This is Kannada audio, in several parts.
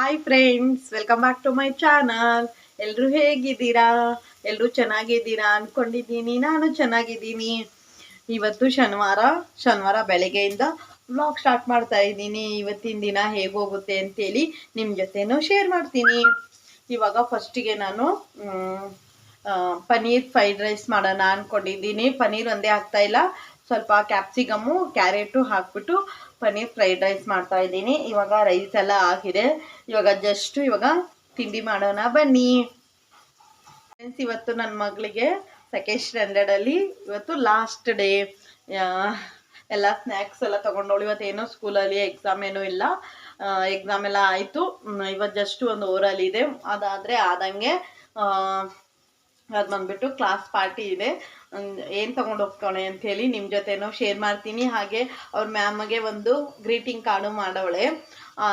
Hi friends, welcome back to my channel. ಎಲ್ಲರೂ ಹೇಗಿದ್ದೀರಾ? ಎಲ್ಲರೂ ಚೆನ್ನಾಗಿದ್ದೀರಾ ಅಂದ್ಕೊಂಡಿದ್ದೀನಿ. ನಾನು ಚೆನ್ನಾಗಿದ್ದೀನಿ. ಇವತ್ತು ಶನಿವಾರ ಬೆಳಗ್ಗೆಯಿಂದ ವ್ಲಾಗ್ ಸ್ಟಾರ್ಟ್ ಮಾಡ್ತಾ ಇದ್ದೀನಿ. ಇವತ್ತಿನ ದಿನ ಹೇಗೆ ಹೋಗುತ್ತೆ ಅಂತೇಳಿ ನಿಮ್ಮ ಜೊತೆನೂ ಶೇರ್ ಮಾಡ್ತೀನಿ. ಇವಾಗ ಫಸ್ಟಿಗೆ ನಾನು ಪನ್ನೀರ್ ಫ್ರೈಡ್ ರೈಸ್ ಮಾಡೋಣ ಅಂದ್ಕೊಂಡಿದ್ದೀನಿ. ಪನ್ನೀರ್ ಒಂದೇ ಆಗ್ತಾ ಇಲ್ಲ, ಸ್ವಲ್ಪ ಕ್ಯಾಪ್ಸಿಕಮ್ಮು ಕ್ಯಾರೆಟು ಹಾಕ್ಬಿಟ್ಟು ಪನ್ನೀರ್ ಫ್ರೈಡ್ ರೈಸ್ ಮಾಡ್ತಾ ಇದ್ದೀನಿ. ಇವಾಗ ರೈಸ್ ಎಲ್ಲ ಆಗಿದೆ. ಇವಾಗ ತಿಂಡಿ ಮಾಡೋಣ ಬನ್ನಿ ಫ್ರೆಂಡ್ಸ್. ಇವತ್ತು ನನ್ನ ಮಗಳಿಗೆ ಸೆಕೆಂಡ್ ಸ್ಟ್ಯಾಂಡರ್ಡಲ್ಲಿ ಇವತ್ತು ಲಾಸ್ಟ್ ಡೇ. ಎಲ್ಲ ಸ್ನ್ಯಾಕ್ಸ್ ಎಲ್ಲ ತೊಗೊಂಡವಳು. ಇವತ್ತೇನೋ ಸ್ಕೂಲಲ್ಲಿ ಎಕ್ಸಾಮ್ ಏನೂ ಇಲ್ಲ, ಎಕ್ಸಾಮ್ ಎಲ್ಲ ಆಯಿತು. ಇವತ್ತು ಜಸ್ಟ್ ಒಂದು ಓರಲ್ ಇದೆ, ಅದಾದರೆ ಆದಂಗೆ ಅದು ಬಂದ್ಬಿಟ್ಟು ಕ್ಲಾಸ್ ಪಾರ್ಟಿ ಇದೆ. ಏನು ತೊಗೊಂಡು ಹೋಗ್ತಾಳೆ ಅಂಥೇಳಿ ನಿಮ್ಮ ಜೊತೆನೂ ಶೇರ್ ಮಾಡ್ತೀನಿ. ಹಾಗೆ ಅವ್ರ ಮ್ಯಾಮಗೆ ಒಂದು ಗ್ರೀಟಿಂಗ್ ಕಾರ್ಡು ಮಾಡವಳೆ,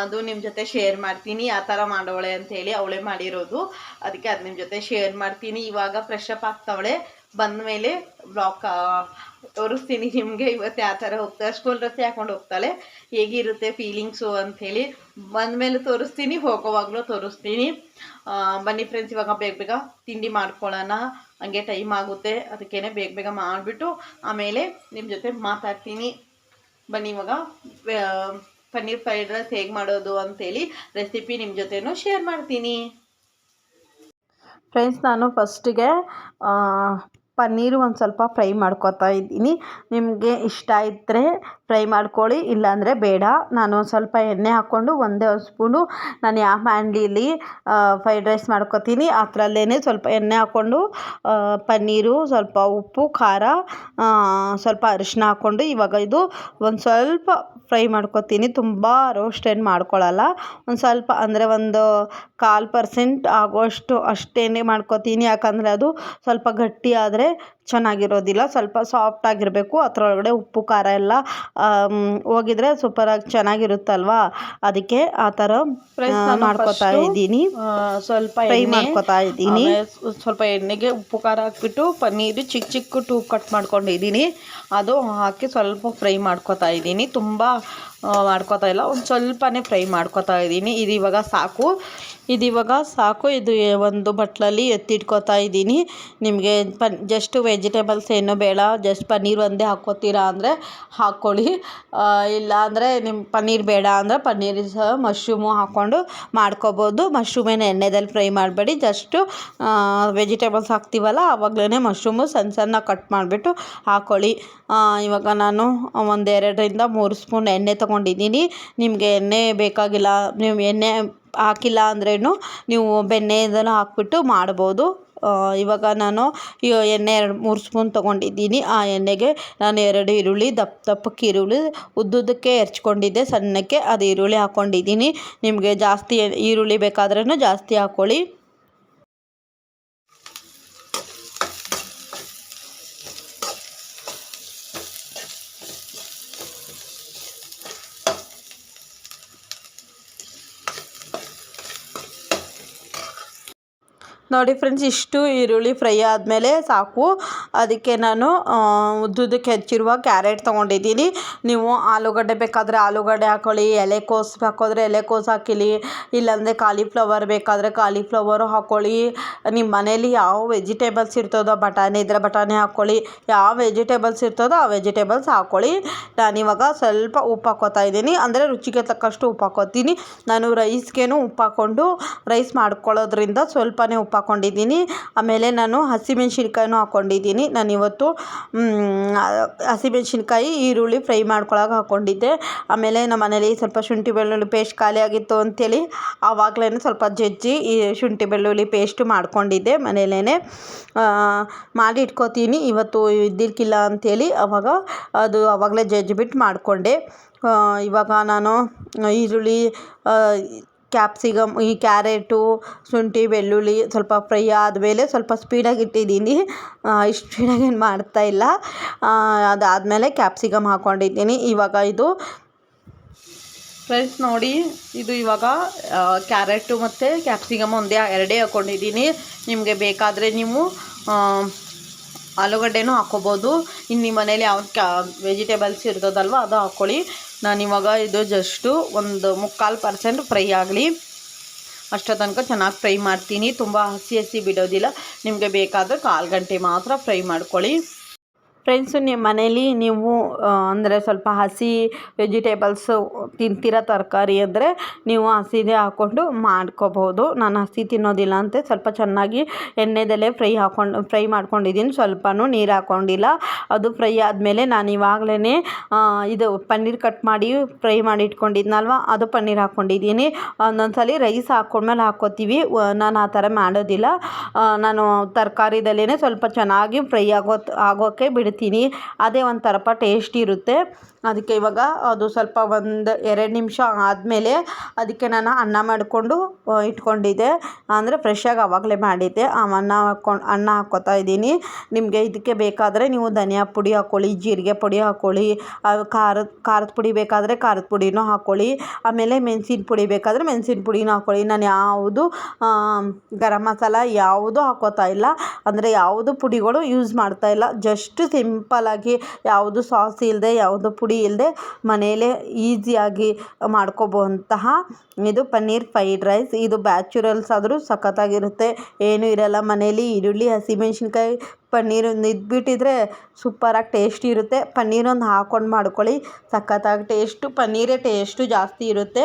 ಅದು ನಿಮ್ಮ ಜೊತೆ ಶೇರ್ ಮಾಡ್ತೀನಿ. ಆ ಥರ ಮಾಡವಳೆ ಅಂಥೇಳಿ ಅವಳೇ ಮಾಡಿರೋದು, ಅದಕ್ಕೆ ಅದು ನಿಮ್ಮ ಜೊತೆ ಶೇರ್ ಮಾಡ್ತೀನಿ. ಇವಾಗ ಫ್ರೆಶ್ ಅಪ್ ಆಗ್ತಾವಳೆ. ಬಂದ ಮೇಲೆ ಬ್ಲಾಗ್ ತೋರಿಸ್ತೀನಿ ನಿಮಗೆ. ಇವತ್ತು ಯಾವ ಥರ ಹೋಗ್ತಾಳೆ, ಸ್ಕೂಲ್ ಡ್ರೆಸ್ ಹಾಕೊಂಡು ಹೋಗ್ತಾಳೆ, ಹೇಗಿರುತ್ತೆ ಫೀಲಿಂಗ್ಸು ಅಂಥೇಳಿ ಬಂದ ಮೇಲೆ ತೋರಿಸ್ತೀನಿ, ಹೋಗೋವಾಗಲೂ ತೋರಿಸ್ತೀನಿ. ಬನ್ನಿ ಫ್ರೆಂಡ್ಸ್, ಇವಾಗ ಬೇಗ ತಿಂಡಿ ಮಾಡ್ಕೊಳ್ಳೋಣ. ಹಂಗೆ ಟೈಮ್ ಆಗುತ್ತೆ, ಅದಕ್ಕೇ ಬೇಗ ಮಾಡಿಬಿಟ್ಟು ಆಮೇಲೆ ನಿಮ್ಮ ಜೊತೆ ಮಾತಾಡ್ತೀನಿ. ಬನ್ನಿ, ಇವಾಗ ಪನ್ನೀರ್ ಫ್ರೈಡ್ ರೈಸ್ ಹೇಗೆ ಮಾಡೋದು ಅಂಥೇಳಿ ರೆಸಿಪಿ ನಿಮ್ಮ ಜೊತೆನೂ ಶೇರ್ ಮಾಡ್ತೀನಿ. ಫ್ರೆಂಡ್ಸ್, ನಾನು ಫಸ್ಟಿಗೆ ಪನ್ನೀರು ಒಂದು ಸ್ವಲ್ಪ ಫ್ರೈ ಮಾಡ್ಕೊತಾ ಇದ್ದೀನಿ. ನಿಮಗೆ ಇಷ್ಟ ಇದ್ದರೆ ಫ್ರೈ ಮಾಡ್ಕೊಳ್ಳಿ, ಇಲ್ಲಾಂದರೆ ಬೇಡ. ನಾನು ಸ್ವಲ್ಪ ಎಣ್ಣೆ ಹಾಕ್ಕೊಂಡು ಒಂದೇ ಒಂದು ಸ್ಪೂನು, ನಾನು ಯಾವ ಹ್ಯಾಂಡೀಲಿ ಫ್ರೈಡ್ ರೈಸ್ ಮಾಡ್ಕೊತೀನಿ ಅದರಲ್ಲೇ ಸ್ವಲ್ಪ ಎಣ್ಣೆ ಹಾಕ್ಕೊಂಡು ಪನ್ನೀರು, ಸ್ವಲ್ಪ ಉಪ್ಪು, ಖಾರ, ಸ್ವಲ್ಪ ಅರಿಶಿನ ಹಾಕ್ಕೊಂಡು ಇವಾಗ ಇದು ಒಂದು ಸ್ವಲ್ಪ ಫ್ರೈ ಮಾಡ್ಕೊತೀನಿ. ತುಂಬ ರೋಸ್ಟ್ ಏನು ಮಾಡ್ಕೊಳ್ಳಲ್ಲ, ಒಂದು ಸ್ವಲ್ಪ ಅಂದರೆ ಒಂದು 1/4% ಆಗೋಷ್ಟು ಅಷ್ಟೇನೆ ಮಾಡ್ಕೊತೀನಿ. ಯಾಕಂದರೆ ಅದು ಸ್ವಲ್ಪ ಗಟ್ಟಿ ಆದರೆ ಚೆನ್ನಾಗಿರೋದಿಲ್ಲ, ಸ್ವಲ್ಪ ಸಾಫ್ಟ್ ಆಗಿರಬೇಕು. ಅದರೊಳಗಡೆ ಉಪ್ಪು ಖಾರ ಎಲ್ಲ ಹೋಗಿದ್ರೆ ಸೂಪರಾಗಿ ಚೆನ್ನಾಗಿರುತ್ತಲ್ವಾ, ಅದಕ್ಕೆ ಆ ಥರ ಮಾಡ್ಕೊತಾ ಇದ್ದೀನಿ. ಸ್ವಲ್ಪ ಫ್ರೈ ಮಾಡ್ಕೊತಾ ಇದ್ದೀನಿ. ಸ್ವಲ್ಪ ಎಣ್ಣೆಗೆ ಉಪ್ಪು ಖಾರ ಹಾಕ್ಬಿಟ್ಟು ಪನ್ನೀರು ಚಿಕ್ಕ ಟೂಬ್ ಕಟ್ ಮಾಡ್ಕೊಂಡಿದ್ದೀನಿ, ಅದು ಹಾಕಿ ಸ್ವಲ್ಪ ಫ್ರೈ ಮಾಡ್ಕೊತಾ ಇದ್ದೀನಿ. ತುಂಬ ಮಾಡ್ಕೊತಾ ಇಲ್ಲ, ಒಂದು ಸ್ವಲ್ಪನೇ ಫ್ರೈ ಮಾಡ್ಕೊತಾ ಇದ್ದೀನಿ. ಇದು ಇವಾಗ ಸಾಕು. ಇದು ಒಂದು ಬಟ್ಲಲ್ಲಿ ಎತ್ತಿಟ್ಕೊತಾ ಇದ್ದೀನಿ. ನಿಮಗೆ ಜಸ್ಟ್ ವೆಜಿಟೇಬಲ್ಸ್ ಏನೂ ಬೇಡ, ಜಸ್ಟ್ ಪನ್ನೀರ್ ಒಂದೇ ಹಾಕ್ಕೋತೀರಾ ಅಂದರೆ ಹಾಕ್ಕೊಳ್ಳಿ, ಇಲ್ಲ ಅಂದರೆ ನಿಮ್ಮ ಪನ್ನೀರ್ ಬೇಡ ಅಂದರೆ ಪನ್ನೀರ್ ಸಹ ಮಶ್ರೂಮು ಹಾಕ್ಕೊಂಡು ಮಾಡ್ಕೋಬೋದು. ಮಶ್ರೂಮೇನು ಎಣ್ಣೆದಲ್ಲಿ ಫ್ರೈ ಮಾಡಬೇಡಿ, ಜಸ್ಟು ವೆಜಿಟೇಬಲ್ಸ್ ಹಾಕ್ತೀವಲ್ಲ ಆವಾಗಲೇ ಮಶ್ರೂಮು ಸಣ್ಣ ಕಟ್ ಮಾಡಿಬಿಟ್ಟು ಹಾಕ್ಕೊಳ್ಳಿ. ಇವಾಗ ನಾನು 2-3 ಸ್ಪೂನ್ ಎಣ್ಣೆ ತೊಗೊಂಡಿದ್ದೀನಿ. ನಿಮಗೆ ಎಣ್ಣೆ ಬೇಕಾಗಿಲ್ಲ, ನೀವು ಎಣ್ಣೆ ಹಾಕಿಲ್ಲ ಅಂದ್ರೂ ನೀವು ಬೆಣ್ಣೆದನ್ನು ಹಾಕ್ಬಿಟ್ಟು ಮಾಡ್ಬೋದು. ಇವಾಗ ನಾನು ಎಣ್ಣೆ 2-3 ಸ್ಪೂನ್ ತೊಗೊಂಡಿದ್ದೀನಿ. ಆ ಎಣ್ಣೆಗೆ ನಾನು 2 ಈರುಳ್ಳಿ, ದಪ್ಪಕ್ಕೆ ಈರುಳ್ಳಿ ಉದ್ದುದಕ್ಕೆ ಹೆರ್ಚ್ಕೊಂಡಿದ್ದೆ ಸಣ್ಣಕ್ಕೆ, ಅದು ಈರುಳ್ಳಿ ಹಾಕ್ಕೊಂಡಿದ್ದೀನಿ. ನಿಮಗೆ ಜಾಸ್ತಿ ಈರುಳ್ಳಿ ಬೇಕಾದ್ರೂ ಜಾಸ್ತಿ ಹಾಕ್ಕೊಳ್ಳಿ. ನೋಡಿ ಫ್ರೆಂಡ್ಸ್, ಇಷ್ಟು ಈರುಳ್ಳಿ ಫ್ರೈ ಆದಮೇಲೆ ಸಾಕು. ಅದಕ್ಕೆ ನಾನು ಉದ್ದುದಕ್ಕೆ ಹೆಚ್ಚಿರುವ ಕ್ಯಾರೆಟ್ ತೊಗೊಂಡಿದ್ದೀನಿ. ನೀವು ಆಲೂಗಡ್ಡೆ ಬೇಕಾದರೆ ಆಲೂಗಡ್ಡೆ ಹಾಕ್ಕೊಳ್ಳಿ, ಎಲೆಕೋಸು ಹಾಕಿದ್ರೆ ಎಲೆಕೋಸು ಹಾಕಿಲಿ, ಇಲ್ಲಾಂದರೆ ಕಾಲಿಫ್ಲವರ್ ಬೇಕಾದರೆ ಕಾಲಿಫ್ಲವರು ಹಾಕ್ಕೊಳ್ಳಿ. ನಿಮ್ಮ ಮನೇಲಿ ಯಾವ ವೆಜಿಟೇಬಲ್ಸ್ ಇರ್ತದೋ, ಬಟಾಣಿ ಇದ್ದರೆ ಬಟಾಣಿ ಹಾಕ್ಕೊಳ್ಳಿ, ಯಾವ ವೆಜಿಟೇಬಲ್ಸ್ ಇರ್ತದೋ ಆ ವೆಜಿಟೇಬಲ್ಸ್ ಹಾಕ್ಕೊಳ್ಳಿ. ನಾನಿವಾಗ ಸ್ವಲ್ಪ ಉಪ್ಪು ಹಾಕ್ಕೋತಾ ಇದ್ದೀನಿ, ಅಂದರೆ ರುಚಿಗೆ ತಕ್ಕಷ್ಟು ಉಪ್ಪು ಹಾಕ್ಕೋತೀನಿ. ನಾನು ರೈಸ್ಗೇನು ಉಪ್ಪು ಹಾಕ್ಕೊಂಡು ರೈಸ್ ಮಾಡ್ಕೊಳ್ಳೋದ್ರಿಂದ ಸ್ವಲ್ಪನೇ ಉಪ್ಪು ಹಾಕ್ಕೊಂಡಿದ್ದೀನಿ. ಆಮೇಲೆ ನಾನು ಹಸಿಮೆಣ್ಸಿನ್ಕಾಯಿನೂ ಹಾಕ್ಕೊಂಡಿದ್ದೀನಿ. ನಾನಿವತ್ತು ಹಸಿಮೆಣ್ಸಿನ್ಕಾಯಿ ಈರುಳ್ಳಿ ಫ್ರೈ ಮಾಡ್ಕೊಳಕ್ಕೆ ಹಾಕ್ಕೊಂಡಿದ್ದೆ. ಆಮೇಲೆ ನಮ್ಮ ಮನೇಲಿ ಸ್ವಲ್ಪ ಶುಂಠಿ ಬೆಳ್ಳುಳ್ಳಿ ಪೇಸ್ಟ್ ಖಾಲಿ ಆಗಿತ್ತು ಅಂಥೇಳಿ ಆವಾಗಲೇ ಸ್ವಲ್ಪ ಜಜ್ಜಿ ಈ ಶುಂಠಿ ಬೆಳ್ಳುಳ್ಳಿ ಪೇಸ್ಟು ಮಾಡ್ಕೊಂಡಿದ್ದೆ, ಮನೇಲೇ ಮಾಡಿ ಇಟ್ಕೋತೀನಿ. ಇವತ್ತು ಇದ್ದಿರ್ಕಿಲ್ಲ ಅಂಥೇಳಿ ಆವಾಗಲೇ ಜಜ್ಜಿಬಿಟ್ಟು ಮಾಡಿಕೊಂಡೆ. ಇವಾಗ ನಾನು ಈರುಳ್ಳಿ, ಕ್ಯಾಪ್ಸಿಕಮ್, ಈ ಕ್ಯಾರೆಟು, ಶುಂಠಿ ಬೆಳ್ಳುಳ್ಳಿ ಸ್ವಲ್ಪ ಫ್ರೈ ಆದಮೇಲೆ ಸ್ವಲ್ಪ ಸ್ಪೀಡಾಗಿ ಇಟ್ಟಿದ್ದೀನಿ, ಇಷ್ಟು ಸ್ಪೀಡಾಗೇನು ಮಾಡ್ತಾಯಿಲ್ಲ. ಅದಾದಮೇಲೆ ಕ್ಯಾಪ್ಸಿಕಮ್ ಹಾಕ್ಕೊಂಡಿದ್ದೀನಿ. ಇವಾಗ ಇದು ಫ್ರೆಂಡ್ಸ್ ನೋಡಿ, ಇದು ಇವಾಗ ಕ್ಯಾರೆಟು ಮತ್ತು ಕ್ಯಾಪ್ಸಿಕಮ್ ಎರಡೇ ಹಾಕ್ಕೊಂಡಿದ್ದೀನಿ. ನಿಮಗೆ ಬೇಕಾದರೆ ನೀವು ಆಲೂಗಡ್ಡೆನೂ ಹಾಕ್ಕೋಬೋದು. ಇನ್ನು ನಿಮ್ಮ ಮನೇಲಿ ಯಾವ ವೆಜಿಟೇಬಲ್ಸ್ ಇರ್ತದಲ್ವ ಅದು ಹಾಕ್ಕೊಳ್ಳಿ. ನಾನಿವಾಗ ಇದು ಜಸ್ಟು ಒಂದು 3/4% ಫ್ರೈ ಆಗಲಿ. ಅಷ್ಟೋ ತನಕ ಚೆನ್ನಾಗಿ ಫ್ರೈ ಮಾಡ್ತೀನಿ. ತುಂಬ ಹಸಿ ಹಸಿ ಬಿಡೋದಿಲ್ಲ. ನಿಮಗೆ ಬೇಕಾದರೆ 1/4 ಗಂಟೆ ಮಾತ್ರ ಫ್ರೈ ಮಾಡ್ಕೊಳ್ಳಿ. ಫ್ರೆಂಡ್ಸು, ನಿಮ್ಮ ಮನೇಲಿ ನೀವು ಅಂದರೆ ಸ್ವಲ್ಪ ಹಸಿ ವೆಜಿಟೇಬಲ್ಸು ತಿಂತೀರ, ತರಕಾರಿ ಅಂದರೆ ನೀವು ಹಸಿದೇ ಹಾಕ್ಕೊಂಡು ಮಾಡ್ಕೋಬೋದು. ನಾನು ಹಸಿ ತಿನ್ನೋದಿಲ್ಲ ಅಂತ ಸ್ವಲ್ಪ ಚೆನ್ನಾಗಿ ಎಣ್ಣೆದಲ್ಲೇ ಫ್ರೈ ಮಾಡ್ಕೊಂಡಿದ್ದೀನಿ. ಸ್ವಲ್ಪನೂ ನೀರು ಹಾಕ್ಕೊಂಡಿಲ್ಲ. ಅದು ಫ್ರೈ ಆದಮೇಲೆ ನಾನು ಇವಾಗಲೇ ಇದು ಪನ್ನೀರ್ ಕಟ್ ಮಾಡಿ ಫ್ರೈ ಮಾಡಿ ಇಟ್ಕೊಂಡಿದ್ನಲ್ವ, ಅದು ಪನ್ನೀರ್ ಹಾಕ್ಕೊಂಡಿದ್ದೀನಿ. ಒಂದೊಂದ್ಸಲಿ ರೈಸ್ ಹಾಕ್ಕೊಂಡ್ಮೇಲೆ ಹಾಕ್ಕೋತೀವಿ. ನಾನು ಆ ಥರ ಮಾಡೋದಿಲ್ಲ. ನಾನು ತರಕಾರಿದಲ್ಲೇ ಸ್ವಲ್ಪ ಚೆನ್ನಾಗಿ ಫ್ರೈ ಆಗೋಕ್ಕೆ ಬಿಡ್ತೀನಿ. ಅದೇ ಒಂಥರ ಟೇಸ್ಟ್ ಇರುತ್ತೆ. ಅದಕ್ಕೆ ಇವಾಗ ಅದು ಸ್ವಲ್ಪ 1-2 ನಿಮಿಷ ಆದಮೇಲೆ ಅದಕ್ಕೆ ನಾನು ಅನ್ನ ಮಾಡಿಕೊಂಡು ಇಟ್ಕೊಂಡಿದ್ದೆ. ಅಂದರೆ ಫ್ರೆಶ್ಶಾಗಿ ಆವಾಗಲೇ ಮಾಡಿದ್ದೆ. ಆ ಅನ್ನ ಹಾಕ್ಕೋತಾ ಇದ್ದೀನಿ. ನಿಮಗೆ ಇದಕ್ಕೆ ಬೇಕಾದರೆ ನೀವು ಧನಿಯಾ ಪುಡಿ ಹಾಕ್ಕೊಳ್ಳಿ, ಜೀರಿಗೆ ಪುಡಿ ಹಾಕ್ಕೊಳ್ಳಿ, ಖಾರದ ಪುಡಿ ಬೇಕಾದರೆ ಖಾರದ ಪುಡಿನೂ ಹಾಕ್ಕೊಳ್ಳಿ. ಆಮೇಲೆ ಮೆಣಸಿನ ಪುಡಿ ಬೇಕಾದರೆ ಮೆಣಸಿನ ಪುಡಿನೂ ಹಾಕ್ಕೊಳ್ಳಿ. ನಾನು ಯಾವುದು ಗರಂ ಮಸಾಲ ಯಾವುದು ಹಾಕ್ಕೋತಾ ಇಲ್ಲ. ಅಂದರೆ ಯಾವುದು ಪುಡಿಗಳು ಯೂಸ್ ಮಾಡ್ತಾಯಿಲ್ಲ. ಜಸ್ಟ್ ಸಿಂಪಲ್ಲಾಗಿ ಯಾವುದು ಸಾಸ್ ಇಲ್ಲದೆ, ಯಾವುದು ಪುಡಿ ಇಲ್ಲದೆ ಮನೆಯಲ್ಲೇ ಈಸಿಯಾಗಿ ಮಾಡ್ಕೊಬೋಂತಹ ಇದು ಪನ್ನೀರ್ ಫ್ರೈಡ್ ರೈಸ್. ಇದು ಬ್ಯಾಚುರಲ್ಸ್ ಆದರೂ ಸಖತ್ತಾಗಿರುತ್ತೆ. ಏನೂ ಇರಲ್ಲ ಮನೇಲಿ. ಈರುಳ್ಳಿ, ಹಸಿಮೆಣ್ಸಿನ್ಕಾಯಿ, ಪನ್ನೀರ್ ಇದ್ಬಿಟ್ಟಿದ್ರೆ ಸೂಪರಾಗಿ ಟೇಸ್ಟ್ ಇರುತ್ತೆ. ಪನ್ನೀರೊಂದು ಹಾಕ್ಕೊಂಡು ಮಾಡ್ಕೊಳ್ಳಿ, ಸಖತ್ತಾಗಿ ಪನ್ನೀರೇ ಟೇಸ್ಟು ಜಾಸ್ತಿ ಇರುತ್ತೆ.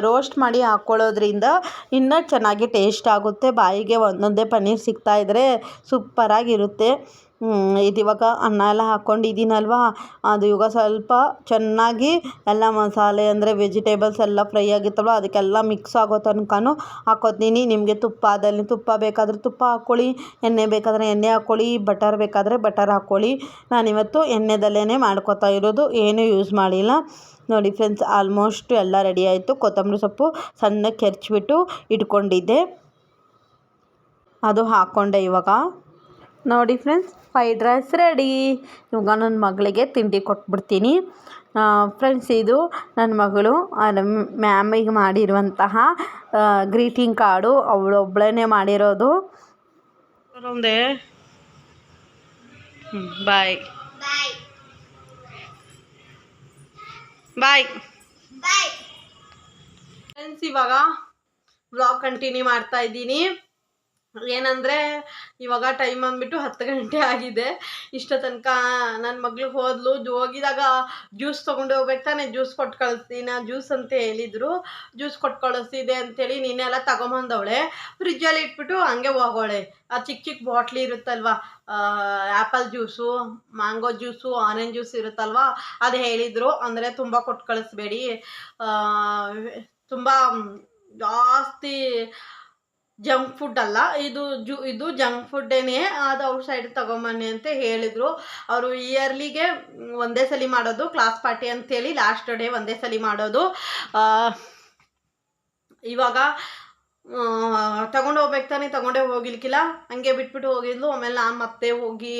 ರೋಸ್ಟ್ ಮಾಡಿ ಹಾಕ್ಕೊಳ್ಳೋದ್ರಿಂದ ಇನ್ನೂ ಚೆನ್ನಾಗಿ ಟೇಸ್ಟ್ ಆಗುತ್ತೆ. ಬಾಯಿಗೆ ಒಂದೊಂದೇ ಪನ್ನೀರ್ ಸಿಗ್ತಾಯಿದ್ರೆ ಸೂಪರಾಗಿರುತ್ತೆ. ಇದಿವಾಗ ಅನ್ನ ಎಲ್ಲ ಹಾಕ್ಕೊಂಡಿದ್ದೀನಲ್ವ, ಅದು ಇವಾಗ ಸ್ವಲ್ಪ ಚೆನ್ನಾಗಿ ಎಲ್ಲ ಮಸಾಲೆ ಅಂದರೆ ವೆಜಿಟೇಬಲ್ಸ್ ಎಲ್ಲ ಫ್ರೈ ಆಗಿತ್ತಲ್ವ, ಅದಕ್ಕೆಲ್ಲ ಮಿಕ್ಸ್ ಆಗೋ ತನಕನೂ ಹಾಕ್ಕೋತೀನಿ. ನಿಮಗೆ ತುಪ್ಪ ಬೇಕಾದರೆ ತುಪ್ಪ ಹಾಕ್ಕೊಳ್ಳಿ, ಎಣ್ಣೆ ಬೇಕಾದರೆ ಎಣ್ಣೆ ಹಾಕ್ಕೊಳ್ಳಿ, ಬಟರ್ ಬೇಕಾದರೆ ಬಟರ್ ಹಾಕ್ಕೊಳ್ಳಿ. ನಾನಿವತ್ತು ಎಣ್ಣೆದಲ್ಲೇ ಮಾಡ್ಕೊತಾ ಇರೋದು, ಏನೂ ಯೂಸ್ ಮಾಡಿಲ್ಲ. ನೋಡಿ ಫ್ರೆಂಡ್ಸ್, ಆಲ್ಮೋಸ್ಟ್ ಎಲ್ಲ ರೆಡಿ ಆಯಿತು. ಕೊತ್ತಂಬರಿ ಸೊಪ್ಪು ಸಣ್ಣಕ್ಕೆ ಹೆರ್ಚಿಬಿಟ್ಟು ಇಟ್ಕೊಂಡಿದ್ದೆ, ಅದು ಹಾಕ್ಕೊಂಡೆ. ಇವಾಗ ನೋಡಿ ಫ್ರೆಂಡ್ಸ್, ಫ್ರೈಡ್ ರೈಸ್ ರೆಡಿ. ಇವಾಗ ನನ್ನ ಮಗಳಿಗೆ ತಿಂಡಿ ಕೊಟ್ಬಿಡ್ತೀನಿ. ಫ್ರೆಂಡ್ಸ್, ಇದು ನನ್ನ ಮಗಳು ಮ್ಯಾಮಿಗೆ ಮಾಡಿರುವಂತಹ ಗ್ರೀಟಿಂಗ್ ಕಾರ್ಡು. ಅವಳೊಬ್ಬಳೇ ಮಾಡಿರೋದು. ಬಾಯ್ ಬಾಯ್ ಫ್ರೆಂಡ್ಸ್, ಇವಾಗ ವ್ಲಾಗ್ ಕಂಟಿನ್ಯೂ ಮಾಡ್ತಾ ಇದ್ದೀನಿ. ಏನಂದರೆ ಇವಾಗ ಟೈಮ್ ಅಂದ್ಬಿಟ್ಟು 10 ಗಂಟೆ ಆಗಿದೆ. ಇಷ್ಟ ತನಕ ನನ್ನ ಮಗಳು ಹೋಗಿದಾಗ ಜ್ಯೂಸ್ ತೊಗೊಂಡು ಹೋಗ್ಬೇಕು ತಾನೆ, ಜ್ಯೂಸ್ ಕೊಟ್ಟು ಕಳಿಸ್ತೀನಿ. ಜ್ಯೂಸ್ ಅಂತ ಹೇಳಿದರು, ಜ್ಯೂಸ್ ಕೊಟ್ಟು ಕಳಿಸ್ತಿದೆ ಅಂಥೇಳಿ ನಿನ್ನೆಲ್ಲ ತಗೊಂಬಂದವಳೆ. ಫ್ರಿಜ್ಜಲ್ಲಿ ಇಟ್ಬಿಟ್ಟು ಹಂಗೆ ಹೋಗೋಳೆ. ಆ ಚಿಕ್ಕ ಚಿಕ್ಕ ಬಾಟ್ಲಿ ಇರುತ್ತಲ್ವ, apple juice, mango juice, orange juice ಇರುತ್ತಲ್ವ, ಅದು ಹೇಳಿದರು. ಅಂದರೆ ತುಂಬ ಕೊಟ್ಟು ಕಳಿಸ್ಬೇಡಿ, ತುಂಬ ಜಾಸ್ತಿ ಜಂಕ್ ಫುಡ್ ಅಲ್ಲ ಇದು ಜಂಕ್ ಫುಡ್ಡೇನೆ, ಅದು ಔಟ್ ಸೈಡ್ ತೊಗೊಂಬನ್ನಿ ಅಂತ ಹೇಳಿದರು. ಅವರು ಇಯರ್ಲಿಗೆ ಒಂದೇ ಸಲ ಮಾಡೋದು ಕ್ಲಾಸ್ ಪಾರ್ಟಿ ಅಂತೇಳಿ, ಲಾಸ್ಟ್ ಡೇ ಒಂದೇ ಸಲ ಮಾಡೋದು. ಇವಾಗ ತಗೊಂಡು ಹೋಗ್ಬೇಕು ತಾನೆ, ತಗೊಂಡೇ ಹೋಗಿಲ್ಕಿಲ್ಲ, ಹಂಗೆ ಬಿಟ್ಬಿಟ್ಟು ಹೋಗಿದ್ಲು. ಆಮೇಲೆ ನಾನು ಮತ್ತೆ ಹೋಗಿ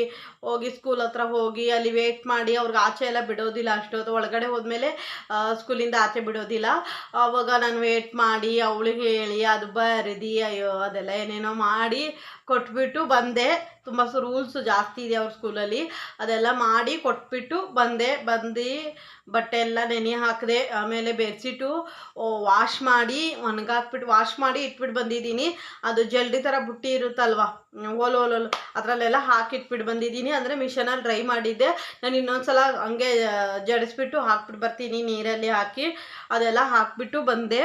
ಸ್ಕೂಲ್ ಹತ್ರ ಹೋಗಿ ಅಲ್ಲಿ ವೇಟ್ ಮಾಡಿ, ಅವ್ರಿಗೆ ಆಚೆ ಎಲ್ಲ ಬಿಡೋದಿಲ್ಲ ಅಷ್ಟೊತ್ತು. ಒಳಗಡೆ ಹೋದ್ಮೇಲೆ ಸ್ಕೂಲಿಂದ ಆಚೆ ಬಿಡೋದಿಲ್ಲ. ಆವಾಗ ನಾನು ವೇಟ್ ಮಾಡಿ ಅವಳಿಗೆ ಹೇಳಿ ಅದು ಬರೆದಿ ಅದೆಲ್ಲ ಏನೇನೋ ಮಾಡಿ ಕೊಟ್ಬಿಟ್ಟು ಬಂದೆ. ತುಂಬ ರೂಲ್ಸ್ ಜಾಸ್ತಿ ಇದೆ ಅವ್ರ ಸ್ಕೂಲಲ್ಲಿ. ಅದೆಲ್ಲ ಮಾಡಿ ಕೊಟ್ಬಿಟ್ಟು ಬಂದು ಬಟ್ಟೆ ಎಲ್ಲ ನೆನೆ ಹಾಕಿದೆ. ಆಮೇಲೆ ಬೆಡ್ಶೀಟು ವಾಶ್ ಮಾಡಿ ವಾಶ್ ಮಾಡಿ ಇಟ್ಬಿಟ್ಟು ಬಂದಿದ್ದೀನಿ. ಅದು ಜಲ್ಡಿ ಥರ ಬುಟ್ಟಿ ಇರುತ್ತಲ್ವ, ಓಲು ಅದರಲ್ಲೆಲ್ಲ ಹಾಕಿಟ್ಬಿಟ್ಟು ಬಂದಿದ್ದೀನಿ. ಅಂದರೆ ಮಿಷನಲ್ಲಿ ಡ್ರೈ ಮಾಡಿದ್ದೆ. ನಾನು ಇನ್ನೊಂದ್ಸಲ ಹಂಗೆ ಜಡಿಸ್ಬಿಟ್ಟು ಹಾಕ್ಬಿಟ್ಟು ಬರ್ತೀನಿ ನೀರಲ್ಲಿ ಹಾಕಿ. ಅದೆಲ್ಲ ಹಾಕ್ಬಿಟ್ಟು ಬಂದೆ.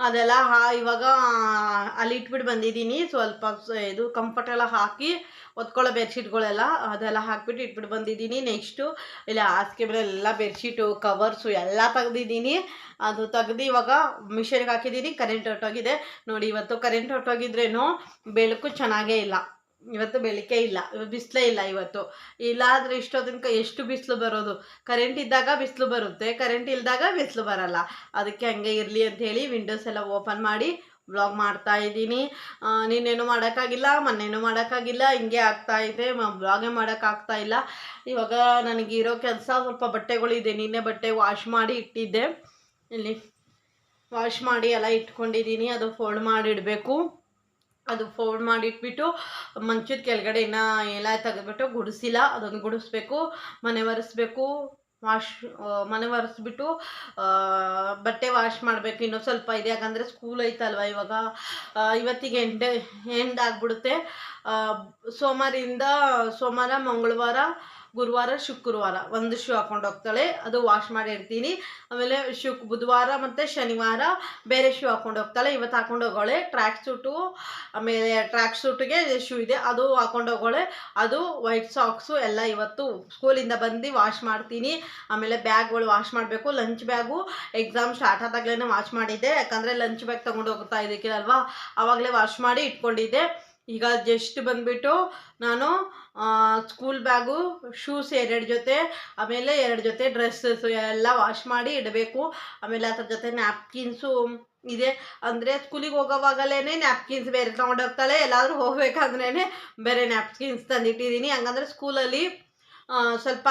ಅದೆಲ್ಲ ಇವಾಗ ಅಲ್ಲಿ ಇಟ್ಬಿಟ್ಟು ಬಂದಿದ್ದೀನಿ. ಸ್ವಲ್ಪ ಇದು ಕಂಫರ್ಟೆಲ್ಲ ಹಾಕಿ ಒತ್ಕೊಳ್ಳೋ ಬೆಡ್ಶೀಟ್ಗಳೆಲ್ಲ ಅದೆಲ್ಲ ಹಾಕ್ಬಿಟ್ಟು ಇಟ್ಬಿಟ್ಟು ಬಂದಿದ್ದೀನಿ. ನೆಕ್ಸ್ಟು ಇಲ್ಲಿ ಹಾಸಿಗೆ ಮೇಲೆ ಎಲ್ಲ ಬೆಡ್ಶೀಟು ಕವರ್ಸು ಎಲ್ಲ ತೆಗ್ದಿದ್ದೀನಿ. ಅದು ತೆಗ್ದು ಇವಾಗ ಮಿಷನ್ಗೆ ಹಾಕಿದ್ದೀನಿ. ಕರೆಂಟ್ ಹೊರಟೋಗಿದೆ ನೋಡಿ. ಇವತ್ತು ಕರೆಂಟ್ ಹೊರಟೋಗಿದ್ರೇನು ಬೆಳಕು ಚೆನ್ನಾಗೇ ಇಲ್ಲ. ಇವತ್ತು ಬೆಳಕೇ ಇಲ್ಲ, ಬಿಸಿಲೇ ಇಲ್ಲ ಇವತ್ತು. ಇಲ್ಲಾಂದರೆ ಇಷ್ಟೊತ್ತಿನ ಎಷ್ಟು ಬಿಸಿಲು ಬರೋದು. ಕರೆಂಟ್ ಇದ್ದಾಗ ಬಿಸಿಲು ಬರುತ್ತೆ, ಕರೆಂಟ್ ಇಲ್ದಾಗ ಬಿಸಿಲು ಬರಲ್ಲ. ಅದಕ್ಕೆ ಹಂಗೆ ಇರಲಿ ಅಂಥೇಳಿ ವಿಂಡೋಸ್ ಎಲ್ಲ ಓಪನ್ ಮಾಡಿ ವ್ಲಾಗ್ ಮಾಡ್ತಾ ಇದ್ದೀನಿ. ನಿನ್ನೇನು ಮಾಡೋಕ್ಕಾಗಿಲ್ಲ, ಮೊನ್ನೆನೂ ಮಾಡೋಕ್ಕಾಗಿಲ್ಲ, ಹಿಂಗೆ ಆಗ್ತಾಯಿದೆ. ವ್ಲಾಗೇ ಮಾಡೋಕ್ಕಾಗ್ತಾ ಇಲ್ಲ. ಇವಾಗ ನನಗಿರೋ ಕೆಲಸ ಸ್ವಲ್ಪ ಬಟ್ಟೆಗಳಿದೆ. ನಿನ್ನೆ ಬಟ್ಟೆ ವಾಶ್ ಮಾಡಿ ಇಟ್ಟಿದ್ದೆ. ಇಲ್ಲಿ ವಾಶ್ ಮಾಡಿ ಎಲ್ಲ ಇಟ್ಕೊಂಡಿದ್ದೀನಿ. ಅದು ಫೋಲ್ಡ್ ಮಾಡಿ ಇಡಬೇಕು. ಅದು ಫೋಲ್ಡ್ ಮಾಡಿಟ್ಬಿಟ್ಟು ಮಂಚದ ಕೆಳಗಡೆ ಇನ್ನೂ ಎಲ್ಲ ತೆಗೆದ್ಬಿಟ್ಟು ಗುಡಿಸಿಲ್ಲ, ಅದನ್ನು ಗುಡಿಸ್ಬೇಕು. ಮನೆ ಒರೆಸ್ಬೇಕು, ಮನೆ ಒರೆಸ್ಬಿಟ್ಟು ಬಟ್ಟೆ ವಾಶ್ ಮಾಡಬೇಕು. ಇನ್ನೂ ಸ್ವಲ್ಪ ಇದೆ, ಯಾಕಂದರೆ ಸ್ಕೂಲ್ ಐತಲ್ವ ಇವಾಗ. ಇವತ್ತಿಗೆ ಎಂಡ್ ಆಗ್ಬಿಡುತ್ತೆ. ಸೋಮವಾರ, ಮಂಗಳವಾರ, ಗುರುವಾರ, ಶುಕ್ರವಾರ ಒಂದು ಶೂ ಹಾಕೊಂಡು ಹೋಗ್ತಾಳೆ, ಅದು ವಾಶ್ ಮಾಡಿ ಇಡ್ತೀನಿ. ಆಮೇಲೆ ಬುಧವಾರ ಮತ್ತು ಶನಿವಾರ ಬೇರೆ ಶೂ ಹಾಕೊಂಡು ಹೋಗ್ತಾಳೆ. ಇವತ್ತು ಹಾಕೊಂಡು ಹೋಗೋಳೆ ಟ್ರ್ಯಾಕ್ ಸೂಟು, ಆಮೇಲೆ ಟ್ರ್ಯಾಕ್ ಸೂಟಿಗೆ ಶೂ ಇದೆ, ಅದು ಹಾಕೊಂಡು ಹೋಗೋಳೆ. ಅದು ವೈಟ್ ಸಾಕ್ಸು ಎಲ್ಲ ಇವತ್ತು ಸ್ಕೂಲಿಂದ ಬಂದು ವಾಶ್ ಮಾಡ್ತೀನಿ. ಆಮೇಲೆ ಬ್ಯಾಗ್ಗಳು ವಾಶ್ ಮಾಡಬೇಕು. ಲಂಚ್ ಬ್ಯಾಗು ಎಕ್ಸಾಮ್ ಸ್ಟಾರ್ಟ್ ಆದಾಗಲೇ ವಾಶ್ ಮಾಡಿದ್ದೆ, ಯಾಕಂದರೆ ಲಂಚ್ ಬ್ಯಾಗ್ ತೊಗೊಂಡು ಹೋಗ್ತಾ ಇದಕ್ಕಿರಲ್ವಾ, ಆವಾಗಲೇ ವಾಶ್ ಮಾಡಿ ಇಟ್ಕೊಂಡಿದ್ದೆ. ಈಗ ಜಸ್ಟ್ ಬಂದುಬಿಟ್ಟು ನಾನು ಸ್ಕೂಲ್ ಬ್ಯಾಗು, ಶೂಸ್ 2 ಜೊತೆ, ಆಮೇಲೆ 2 ಜೊತೆ ಡ್ರೆಸ್ಸಸ್ಸು ಎಲ್ಲ ವಾಶ್ ಮಾಡಿ ಇಡಬೇಕು. ಆಮೇಲೆ ಅದ್ರ ಜೊತೆ ನ್ಯಾಪ್ಕಿನ್ಸು ಇದೆ, ಅಂದರೆ ಸ್ಕೂಲಿಗೆ ಹೋಗೋವಾಗಲೇ ನ್ಯಾಪ್ಕಿನ್ಸ್ ಬೇರೆ ತೊಗೊಂಡು ಹೋಗ್ತಾಳೆ, ಎಲ್ಲಾದರೂ ಹೋಗ್ಬೇಕಾದ್ರೇ ಬೇರೆ ನ್ಯಾಪ್ಕಿನ್ಸ್ ತಂದಿಟ್ಟಿದ್ದೀನಿ. ಹಂಗಂದ್ರೆ ಸ್ಕೂಲಲ್ಲಿ ಸ್ವಲ್ಪ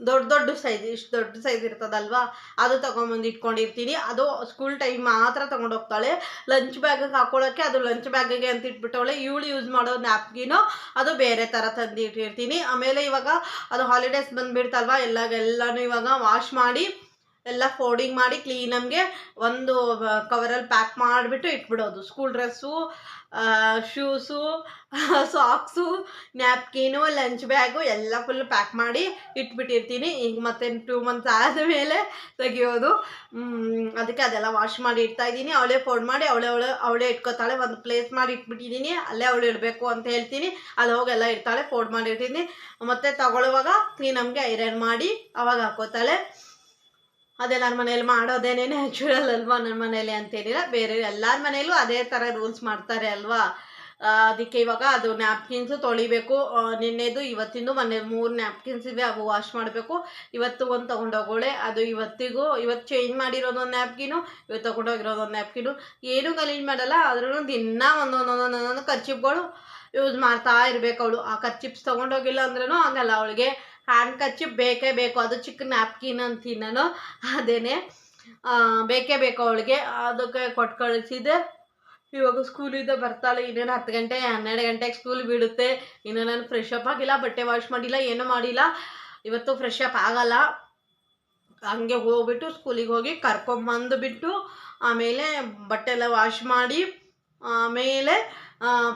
ದೊಡ್ಡ ಸೈಜ್, ಇಷ್ಟು ದೊಡ್ಡ ಸೈಜ್ ಇರ್ತದಲ್ವಾ, ಅದು ತೊಗೊಂಬಂದು ಇಟ್ಕೊಂಡಿರ್ತೀನಿ. ಅದು ಸ್ಕೂಲ್ ಟೈಮ್ ಮಾತ್ರ ತೊಗೊಂಡು ಹೋಗ್ತಾಳೆ. ಲಂಚ್ ಬ್ಯಾಗಿಗೆ ಹಾಕೊಳ್ಳೋಕ್ಕೆ ಅದು ಲಂಚ್ ಬ್ಯಾಗಿಗೆ ಅಂತ ಇಟ್ಬಿಟ್ಟವಳೆ. ಇವಳು ಯೂಸ್ ಮಾಡೋ ನ್ಯಾಪ್ಕಿನು ಅದು ಬೇರೆ ಥರ ತಂದು ಇಟ್ಟಿರ್ತೀನಿ. ಆಮೇಲೆ ಇವಾಗ ಅದು ಹಾಲಿಡೇಸ್ ಬಂದುಬಿಡ್ತಲ್ವ, ಎಲ್ಲನೂ ಇವಾಗ ವಾಶ್ ಮಾಡಿ ಎಲ್ಲ ಫೋಲ್ಡಿಂಗ್ ಮಾಡಿ ಕ್ಲೀನಂಗೆ ಒಂದು ಕವರಲ್ಲಿ ಪ್ಯಾಕ್ ಮಾಡಿಬಿಟ್ಟು ಇಟ್ಬಿಡೋದು. School dress, shoes, socks, napkin, lunch bag ಎಲ್ಲ ಫುಲ್ ಪ್ಯಾಕ್ ಮಾಡಿ ಇಟ್ಬಿಟ್ಟಿರ್ತೀನಿ. ಈಗ ಮತ್ತೆ 2 ಮಂತ್ಸ್ ಆದಮೇಲೆ ತೆಗಿಯೋದು. ಅದಕ್ಕೆ ಅದೆಲ್ಲ ವಾಶ್ ಮಾಡಿ ಇಡ್ತಾಯಿದ್ದೀನಿ. ಅವಳೇ ಫೋಲ್ಡ್ ಮಾಡಿ ಅವಳೇ ಇಟ್ಕೋತಾಳೆ. ಒಂದು ಪ್ಲೇಸ್ ಮಾಡಿ ಇಟ್ಬಿಟ್ಟಿದ್ದೀನಿ, ಅಲ್ಲೇ ಅವಳು ಇಡಬೇಕು ಅಂತ ಹೇಳ್ತೀನಿ. ಅಲ್ಲಿ ಹೋಗೆಲ್ಲ ಇಡ್ತಾಳೆ, ಫೋಲ್ಡ್ ಮಾಡಿ ಇಟ್ಟಿದ್ದೀನಿ. ಮತ್ತು ತಗೊಳ್ಳುವಾಗ ಕ್ಲೀನಮ್ಗೆ ಐರನ್ ಮಾಡಿ ಅವಾಗ ಹಾಕೋತಾಳೆ. ಅದೆಲ್ಲರ ಮನೇಲಿ ಮಾಡೋದೇನೇ ನ್ಯಾಚುರಲ್ ಅಲ್ವಾ, ನನ್ನ ಮನೇಲಿ ಅಂತೇನಿಲ್ಲ, ಬೇರೆ ಎಲ್ಲರ ಮನೇಲೂ ಅದೇ ಥರ ರೂಲ್ಸ್ ಮಾಡ್ತಾರೆ ಅಲ್ವಾ. ಅದಕ್ಕೆ ಇವಾಗ ಅದು ನ್ಯಾಪ್ಕಿನ್ಸು ತೊಳಿಬೇಕು. ನಿನ್ನೆದು ಇವತ್ತಿಂದು ಮೊನ್ನೆ 3 ನ್ಯಾಪ್ಕಿನ್ಸ್ ಇವೆ, ಅವು ವಾಶ್ ಮಾಡಬೇಕು. ಇವತ್ತು ಒಂದು ತೊಗೊಂಡೋಗೋಳೆ, ಅದು ಇವತ್ತು ಚೇಂಜ್ ಮಾಡಿರೋದು ಒಂದು ನ್ಯಾಪ್ಕಿನು, ಇವತ್ತು ತೊಗೊಂಡೋಗಿರೋದು ಒಂದು ನ್ಯಾಪ್ಕಿನು. ಏನೂ ಗಲೀಜು ಮಾಡಲ್ಲ, ಆದ್ರೂ ದಿನ ಒಂದೊಂದು ಕರ್ಚಿಪ್ಗಳು ಯೂಸ್ ಮಾಡ್ತಾ ಇರಬೇಕು ಅವಳು. ಆ ಕರ್ಚಿಪ್ಸ್ ತೊಗೊಂಡೋಗಿಲ್ಲ ಅಂದ್ರೂ ಆಗಲ್ಲ ಅವಳಿಗೆ. ಹ್ಯಾಂಡ್ ಕರ್ಚಿಪ್ ಬೇಕೇ ಬೇಕು, ಅದು ಚಿಕ್ಕ ನ್ಯಾಪ್ಕಿನ್ ಅಂತೀನಿ ನಾನು, ಅದೇನೆ ಬೇಕೇ ಬೇಕು ಅವಳಿಗೆ. ಅದಕ್ಕೆ ಕೊಟ್ಟು ಕಳಿಸಿದೆ. ಇವಾಗ ಸ್ಕೂಲಿಂದ ಬರ್ತಾಳೆ, ಇನ್ನೇನು 10 ಗಂಟೆ 12 ಗಂಟೆಗೆ ಸ್ಕೂಲ್ ಬಿಡುತ್ತೆ. ಇನ್ನು ನಾನು ಫ್ರೆಶ್ ಅಪ್ ಆಗಿಲ್ಲ, ಬಟ್ಟೆ ವಾಶ್ ಮಾಡಿಲ್ಲ, ಏನೂ ಮಾಡಿಲ್ಲ. ಇವತ್ತು ಫ್ರೆಶ್ ಅಪ್ ಆಗಲ್ಲ, ಹಂಗೆ ಹೋಗ್ಬಿಟ್ಟು ಸ್ಕೂಲಿಗೆ ಹೋಗಿ ಕರ್ಕೊಂಬಂದುಬಿಟ್ಟು ಆಮೇಲೆ ಬಟ್ಟೆ ಎಲ್ಲ ವಾಶ್ ಮಾಡಿ ಆಮೇಲೆ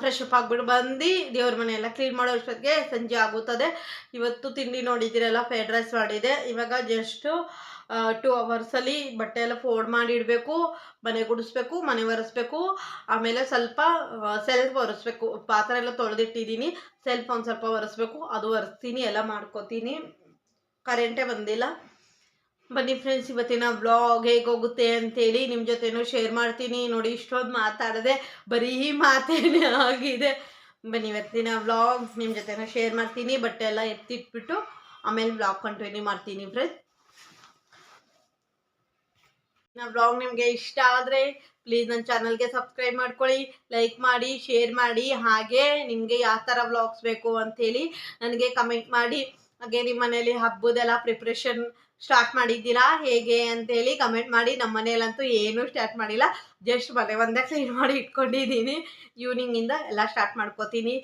ಫ್ರೆಶ್ ಅಪ್ ಆಗಿಬಿಟ್ಟು ಬಂದು ದೇವ್ರ ಮನೆಯೆಲ್ಲ ಕ್ಲೀನ್ ಮಾಡೋ ಅಷ್ಟೊತ್ತಿಗೆ ಸಂಜೆ ಆಗುತ್ತದೆ. ಇವತ್ತು ತಿಂಡಿ ನೋಡಿದ್ದೀರಲ್ಲ, ಫ್ರೈಡ್ ರೈಸ್ ಮಾಡಿದೆ. ಇವಾಗ ಜಸ್ಟು 2 ಅವರ್ಸಲ್ಲಿ ಬಟ್ಟೆ ಎಲ್ಲ ಫೋಲ್ಡ್ ಮಾಡಿ ಇಡಬೇಕು, ಮನೆ ಗುಡಿಸ್ಬೇಕು, ಮನೆ ಒರೆಸ್ಬೇಕು. ಆಮೇಲೆ ಸ್ವಲ್ಪ ಸೆಲ್ಫ್ ಒರೆಸ್ಬೇಕು, ಪಾತ್ರೆ ಎಲ್ಲ ತೊಳೆದಿಟ್ಟಿದ್ದೀನಿ, ಸೆಲ್ಫ್ ಒಂದು ಸ್ವಲ್ಪ ಒರೆಸ್ಬೇಕು, ಅದು ಒರೆಸ್ತೀನಿ, ಎಲ್ಲ ಮಾಡ್ಕೋತೀನಿ. ಕರೆಂಟೇ ಬಂದಿಲ್ಲ. ಬನ್ನಿ ಫ್ರೆಂಡ್ಸ್, ಇವತ್ತಿನ ವ್ಲಾಗ್ ಹೇಗೆ ಹೋಗುತ್ತೆ ಅಂತೇಳಿ ನಿಮ್ಮ ಜೊತೆನೂ ಶೇರ್ ಮಾಡ್ತೀನಿ. ನೋಡಿ, ಇಷ್ಟೊಂದು ಮಾತಾಡದೆ ಬರೀ ಮಾತೇನೆ ಆಗಿದೆ. ಬನ್ನಿ ಇವತ್ತಿನ ವ್ಲಾಗ್ ನಿಮ್ಮ ಜೊತೆನೂ ಶೇರ್ ಮಾಡ್ತೀನಿ. ಬಟ್ಟೆ ಎಲ್ಲ ಎತ್ತಿಟ್ಬಿಟ್ಟು ಆಮೇಲೆ ವ್ಲಾಗ್ ಕಂಟಿನ್ಯೂ ಮಾಡ್ತೀನಿ ಫ್ರೆಂಡ್ಸ್. ನನ್ನ ವ್ಲಾಗ್ ನಿಮಗೆ ಇಷ್ಟ ಆದರೆ ಪ್ಲೀಸ್ ನನ್ನ ಚಾನಲ್ಗೆ ಸಬ್ಸ್ಕ್ರೈಬ್ ಮಾಡ್ಕೊಳ್ಳಿ, ಲೈಕ್ ಮಾಡಿ, ಶೇರ್ ಮಾಡಿ. ಹಾಗೆ ನಿಮಗೆ ಯಾವ ಥರ ವ್ಲಾಗ್ಸ್ ಬೇಕು ಅಂಥೇಳಿ ನನಗೆ ಕಮೆಂಟ್ ಮಾಡಿ. ಹಾಗೆ ನಿಮ್ಮ ಮನೇಲಿ ಹಬ್ಬದೆಲ್ಲ ಪ್ರಿಪ್ರೇಷನ್ ಸ್ಟಾರ್ಟ್ ಮಾಡಿದ್ದೀರಾ ಹೇಗೆ ಅಂತೇಳಿ ಕಮೆಂಟ್ ಮಾಡಿ. ನಮ್ಮ ಮನೇಲಂತೂ ಏನೂ ಸ್ಟಾರ್ಟ್ ಮಾಡಿಲ್ಲ, ಜಸ್ಟ್ ಮನೆ ಒಂದೇ ಕ್ಲೀನ್ ಮಾಡಿ ಇಟ್ಕೊಂಡಿದ್ದೀನಿ. ಈವ್ನಿಂಗಿಂದ ಎಲ್ಲ ಸ್ಟಾರ್ಟ್ ಮಾಡ್ಕೋತೀನಿ,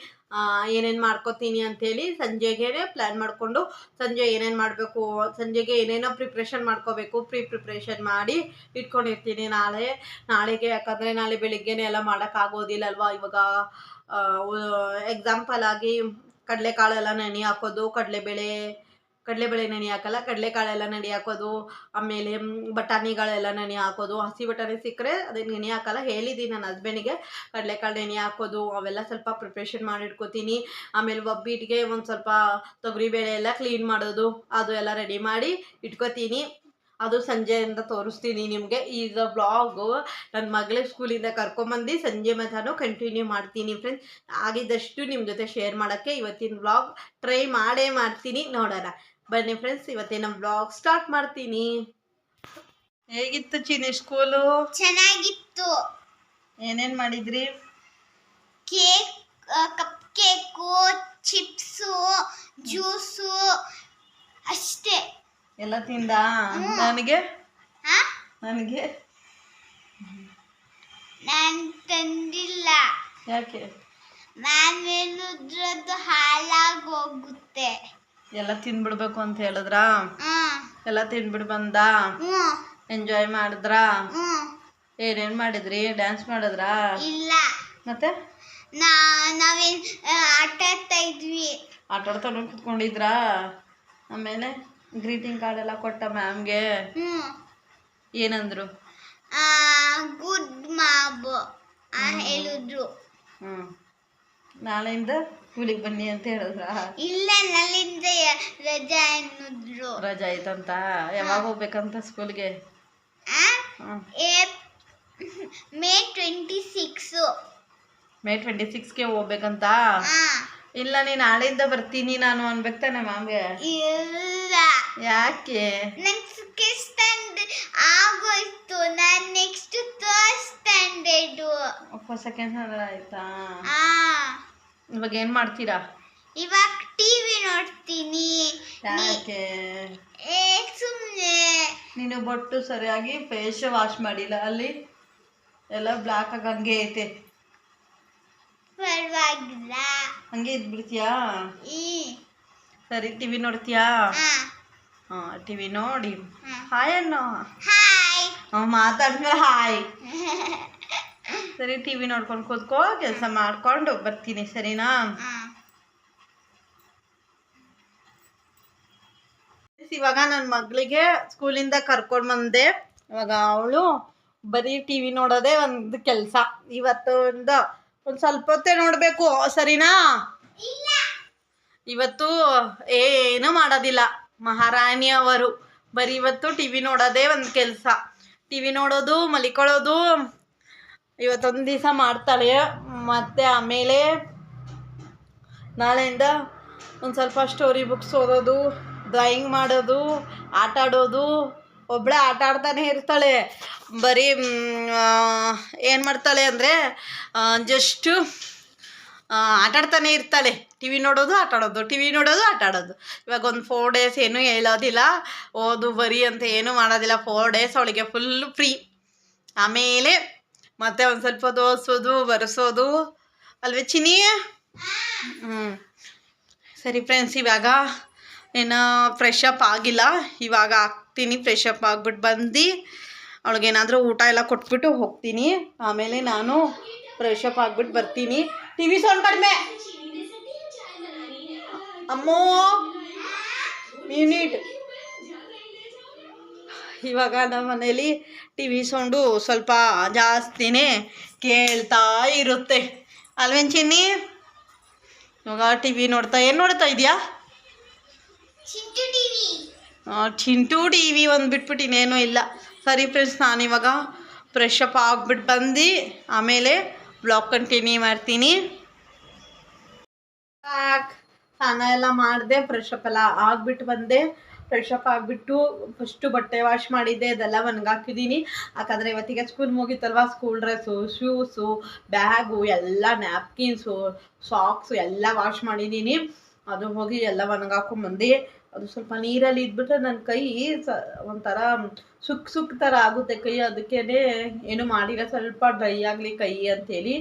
ಏನೇನು ಮಾಡ್ಕೋತೀನಿ ಅಂಥೇಳಿ ಸಂಜೆಗೆ ಪ್ಲ್ಯಾನ್ ಮಾಡಿಕೊಂಡು ಸಂಜೆ ಏನೇನು ಮಾಡಬೇಕು, ಸಂಜೆಗೆ ಏನೇನೋ ಪ್ರಿಪ್ರೇಷನ್ ಮಾಡ್ಕೋಬೇಕು, ಪ್ರಿಪ್ರೇಷನ್ ಮಾಡಿ ಇಟ್ಕೊಂಡಿರ್ತೀನಿ ನಾಳೆಗೆ. ಯಾಕಂದರೆ ನಾಳೆ ಬೆಳಿಗ್ಗೆನೇ ಎಲ್ಲ ಮಾಡೋಕ್ಕಾಗೋದಿಲ್ಲ ಅಲ್ವಾ. ಇವಾಗ ಎಕ್ಸಾಂಪಲ್ ಆಗಿ ಕಡಲೆಕಾಳೆಲ್ಲ ನೆನೆ ಹಾಕೋದು, ಕಡಲೆಬೇಳೆ ನೆನೆ ಹಾಕಲ್ಲ, ಕಡಲೆಕಾಳೆಲ್ಲ ನೆನೆ ಹಾಕೋದು, ಆಮೇಲೆ ಬಟಾಣಿಗಳೆಲ್ಲ ನೆನೆ ಹಾಕೋದು. ಹಸಿ ಬಟಾಣಿ ಸಿಕ್ಕರೆ ಅದನ್ನು ನೆನೆ ಹಾಕಲ್ಲ, ಹೇಳಿದ್ದೀನಿ ನನ್ನ ಹಸ್ಬೆಂಡಿಗೆ ಕಡಲೆಕಾಳು ನೆನೆ ಹಾಕೋದು, ಅವೆಲ್ಲ ಸ್ವಲ್ಪ ಪ್ರಿಪ್ರೇಷನ್ ಮಾಡಿ ಇಟ್ಕೋತೀನಿ. ಆಮೇಲೆ ಒಬ್ಬಿಟ್ಟಿಗೆ ಒಂದು ಸ್ವಲ್ಪ ತೊಗರಿಬೇಳೆ ಎಲ್ಲ ಕ್ಲೀನ್ ಮಾಡೋದು, ಅದು ಎಲ್ಲ ರೆಡಿ ಮಾಡಿ ಇಟ್ಕೋತೀನಿ. ಅದು ಸಂಜೆಯಿಂದ ತೋರಿಸ್ತೀನಿ ನಿಮಗೆ. ಈಗ ಬ್ಲಾಗು ನನ್ನ ಮಗಳಿಗೆ ಸ್ಕೂಲಿಂದ ಕರ್ಕೊಂಬಂದು ಸಂಜೆ ಮಧ್ಯಾಹ್ನ ಕಂಟಿನ್ಯೂ ಮಾಡ್ತೀನಿ ಫ್ರೆಂಡ್ಸ್. ಆಗಿದ್ದಷ್ಟು ನಿಮ್ಮ ಜೊತೆ ಶೇರ್ ಮಾಡೋಕ್ಕೆ ಇವತ್ತಿನ ಬ್ಲಾಗ್ ಟ್ರೈ ಮಾಡ್ತೀನಿ, ನೋಡೋಣ. ಬನ್ನಿ ಫ್ರೆಂಡ್ಸ್, ಇವತ್ತಿನ ಬ್ಲಾಗ್ ಸ್ಟಾರ್ಟ್ ಮಾಡ್ತೀನಿ. ಹೇಗಿತ್ತು ಚಿನ್ನಿ ಸ್ಕೂಲು? ಚೆನ್ನಾಗಿತ್ತು. ಏನೇನು ಮಾಡಿದ್ರಿ? ಕಪ್ ಕೇಕು, ಚಿಪ್ಸು, ಜ್ಯೂಸು ಅಷ್ಟೇ. ಎಲ್ಲ ತಿಂದ? ನನಗೆ ನಾನು ತಂದಿಲ್ಲ. ಯಾಕೆ? ನಾನು ಹೇಳಿದ್ರದ್ದು ಹಾಳಾಗೋಗುತ್ತೆ. ಎಲ್ಲ ತಿಂದ್ಬಿಡ್ಬೇಕು ಅಂತ ಹೇಳಿದ್ರಾ? ಎಲ್ಲ ತಿಂದ್ಬಿಟ್ಟು ಬಂದ. ಹ್ಞೂ ಎಂಜಾಯ್ ಮಾಡಿದ್ರಾ? ಹ್ಞೂ ಏನೇನು ಮಾಡಿದ್ರಿ? ಡ್ಯಾನ್ಸ್ ಮಾಡಿದ್ರಾ? ಇಲ್ಲ ಮತ್ತೆ ನಾವೇನು ಆಟ ಆಡ್ತಾ ಇದ್ವಿ. ಆಟ ಆಡ್ತಾನೆ ಕುತ್ಕೊಂಡಿದ್ರಾ? ಆಮೇಲೆ ಗ್ರೀಟಿಂಗ್ ಕಾರ್ಡ್ ಎಲ್ಲ ಕೊಟ್ಟ ಮ್ಯಾಮ್ಗೆ. ಹ್ಞೂ ಏನಂದ್ರು? ಗುಡ್ ಮಾಬ್ ಹೇಳಿದ್ರು. ಹ್ಞೂ ನಾಳೆಯಿಂದ ಸ್ಕೂಲಿಗೆ ಬನ್ನಿ ಅಂತ ಹೇಳಿದ್ರ? ಇಲ್ಲ ನಲ್ಲಿಂದ ರಜಾ ಅನ್ನಿದ್ರು. ರಜಾ ಆಯ್ತಂತ? ಯಾವಾಗ ಹೋಗ್ಬೇಕಂತ ಸ್ಕೂಲ್ಗೆ? ಮೇ 26. ಮೇ 26ಗೆ ಹೋಗ್ಬೇಕಂತ? ಇಲ್ಲ ನೀನು ನಾಳೆಯಿಂದ ಬರ್ತೀನಿ ನಾನು ಅನ್ಬೇಕು ತಾನೆ ಮ್ಯಾಮ್ಗೆ? ಇಲ್ಲ ಯಾಕೆ? ನಂಗೆ ಸೆಕೆಂಡ್ ಸ್ಟ್ಯಾಂಡರ್ಡ್ ಆಗೋಯ್ತು. ನಾನು next third standard. Second standard ಆಯ್ತಾ? ಇವಾಗ ಏನು ಮಾಡ್ತೀರಾ? ಇವಾಗ ಟಿವಿ ನೋಡ್ತೀನಿ. ಯಾಕೆ? ಸುಮ್ಮನೆ. ನೀನು ಬೊಟ್ಟು ಸರಿಯಾಗಿ ಫೇಸ್ ವಾಶ್ ಮಾಡಿಲ್ಲ, ಅಲ್ಲಿ ಎಲ್ಲ ಬ್ಲ್ಯಾಕ್ ಆಗಿ ಹಂಗೆ ಐತೆ. ಪರವಾಗಿಲ್ಲ. ಹಂಗೆ ಇದ್ಬಿಡ್ತೀಯಾ? ಸರಿ ಟಿವಿ ನೋಡ್ತೀಯಾ? ಟಿವಿ ನೋಡಿ ಹಾಯ್ ಅನ್ನೋ. ಹಾಯ್. ಮಾತಾಡಿದ್ಮೇಲೆ ಹಾಯ್. ಸರಿ ಟಿವಿ ನೋಡ್ಕೊಂಡು ಕೂತ್ಕೋ, ಕೆಲಸ ಮಾಡ್ಕೊಂಡು ಬರ್ತೀನಿ, ಸರಿನಾ? ಇವಾಗ ನನ್ನ ಮಗಳಿಗೆ ಸ್ಕೂಲಿಂದ ಕರ್ಕೊಂಡು ಬಂದೆ. ಇವಾಗ ಅವಳು ಬರೀ ಟಿವಿ ನೋಡೋದೇ ಒಂದು ಕೆಲಸ. ಇವತ್ತು ಒಂದು ಸ್ವಲ್ಪ ಹೊತ್ತೇ ನೋಡಬೇಕು, ಸರಿನಾ? ಇವತ್ತು ಏನೂ ಮಾಡೋದಿಲ್ಲ ಮಹಾರಾಣಿಯವರು. ಬರೀ ಇವತ್ತು ಟಿವಿ ನೋಡೋದೇ ಒಂದು ಕೆಲಸ. ಟಿವಿ ನೋಡೋದು, ಮಲಿಕೊಳ್ಳೋದು ಇವತ್ತೊಂದು ದಿವಸ ಮಾಡ್ತಾಳೆ. ಮತ್ತು ಆಮೇಲೆ ನಾಳೆಯಿಂದ ಒಂದು ಸ್ವಲ್ಪ ಸ್ಟೋರಿ ಬುಕ್ಸ್ ಓದೋದು, ಡ್ರಾಯಿಂಗ್ ಮಾಡೋದು, ಆಟ ಆಡೋದು. ಒಬ್ಬಳೇ ಆಟ ಆಡ್ತಾನೆ ಇರ್ತಾಳೆ. ಬರೀ ಏನು ಮಾಡ್ತಾಳೆ ಅಂದರೆ ಜಸ್ಟು ಆಟ ಆಡ್ತಾನೆ ಇರ್ತಾಳೆ. ಟಿವಿ ನೋಡೋದು, ಆಟ ಆಡೋದು, ಟಿವಿ ನೋಡೋದು, ಆಟ ಆಡೋದು. ಇವಾಗ ಒಂದು 4 days ಏನೂ ಹೇಳೋದಿಲ್ಲ, ಓದು ಬರೀ ಅಂತ ಏನೂ ಮಾಡೋದಿಲ್ಲ. 4 days ಅವಳಿಗೆ ಫುಲ್ಲು ಫ್ರೀ. ಆಮೇಲೆ ಮತ್ತೆ ಒಂದು ಸ್ವಲ್ಪ ಹೊತ್ತು ಓದಿಸೋದು, ಬರೆಸೋದು, ಅಲ್ವೇ ಚಿನಿ? ಸರಿ ಫ್ರೆಂಡ್ಸ್, ಇವಾಗ ಏನು ಫ್ರೆಶ್ ಅಪ್ ಆಗಿಲ್ಲ. ಇವಾಗ ಆಗ್ತೀನಿ. ಫ್ರೆಶ್ ಅಪ್ ಆಗ್ಬಿಟ್ಟು ಬಂದು ಅವಳಿಗೇನಾದರೂ ಊಟ ಎಲ್ಲ ಕೊಟ್ಬಿಟ್ಟು ಹೋಗ್ತೀನಿ. ಆಮೇಲೆ ನಾನು ಫ್ರೆಶ್ ಅಪ್ ಆಗ್ಬಿಟ್ಟು ಬರ್ತೀನಿ. ಟಿವಿ ಸೌಂಡ್ ಕಡಿಮೆ ಅಮ್ಮೋ, ಮಿನಿಟ್. ಇವಾಗ ನಮ್ಮ ಮನೇಲಿ ಟಿವಿ ಸೌಂಡು ಸ್ವಲ್ಪ ಜಾಸ್ತಿನೇ ಕೇಳ್ತಾ ಇರುತ್ತೆ, ಅಲ್ವೇನು ಚಿನ್ನಿ? ಇವಾಗ ಟಿವಿ ನೋಡ್ತಾ ಏನು ನೋಡ್ತಾ ಇದೆಯಾ? ಚಿಂಟು ಟಿವಿ ಒಂದು ಬಿಟ್ಬಿಟ್ಟು ಇನ್ನೇನೂ ಇಲ್ಲ. ಸರಿ ಫ್ರೆಂಡ್ಸ್, ನಾನಿವಾಗ ಫ್ರೆಶ್ ಅಪ್ ಆಗ್ಬಿಟ್ಟು ಬಂದು ಆಮೇಲೆ ಬ್ಲಾಗ್ ಕಂಟಿನ್ಯೂ ಮಾಡ್ತೀನಿ. ಸ್ನಾನ ಎಲ್ಲ ಮಾಡಿದೆ, ಫ್ರೆಶ್ ಅಪ್ ಎಲ್ಲ ಆಗಿಬಿಟ್ಟು ಬಂದೆ. ಫ್ರೆಶ್ ಅಪ್ ಆಗಿಬಿಟ್ಟು ಫಸ್ಟು ಬಟ್ಟೆ ವಾಶ್ ಮಾಡಿದ್ದೆ, ಅದೆಲ್ಲ ಒಣಗಾಕಿದ್ದೀನಿ. ಯಾಕಂದರೆ ಇವತ್ತಿಗೆ ಸ್ಕೂಲ್ ಮುಗೀತಲ್ವ, ಸ್ಕೂಲ್ ಡ್ರೆಸ್ಸು, ಶೂಸು, ಬ್ಯಾಗು ಎಲ್ಲ, ನ್ಯಾಪ್ಕಿನ್ಸು, ಸಾಕ್ಸು ಎಲ್ಲ ವಾಶ್ ಮಾಡಿದ್ದೀನಿ. ಅದು ಹೋಗಿ ಎಲ್ಲ ಒಣಗಾಕೊಂಬಂದು ಅದು ಸ್ವಲ್ಪ ನೀರಲ್ಲಿ ಇದ್ಬಿಟ್ರೆ ನನ್ನ ಕೈ ಒಂಥರ ಸುಕ್ ಥರ ಆಗುತ್ತೆ ಕೈ. ಅದಕ್ಕೇ ಏನೂ ಮಾಡಿಲ್ಲ, ಸ್ವಲ್ಪ ಡ್ರೈ ಆಗಲಿ ಕೈ ಅಂಥೇಳಿ.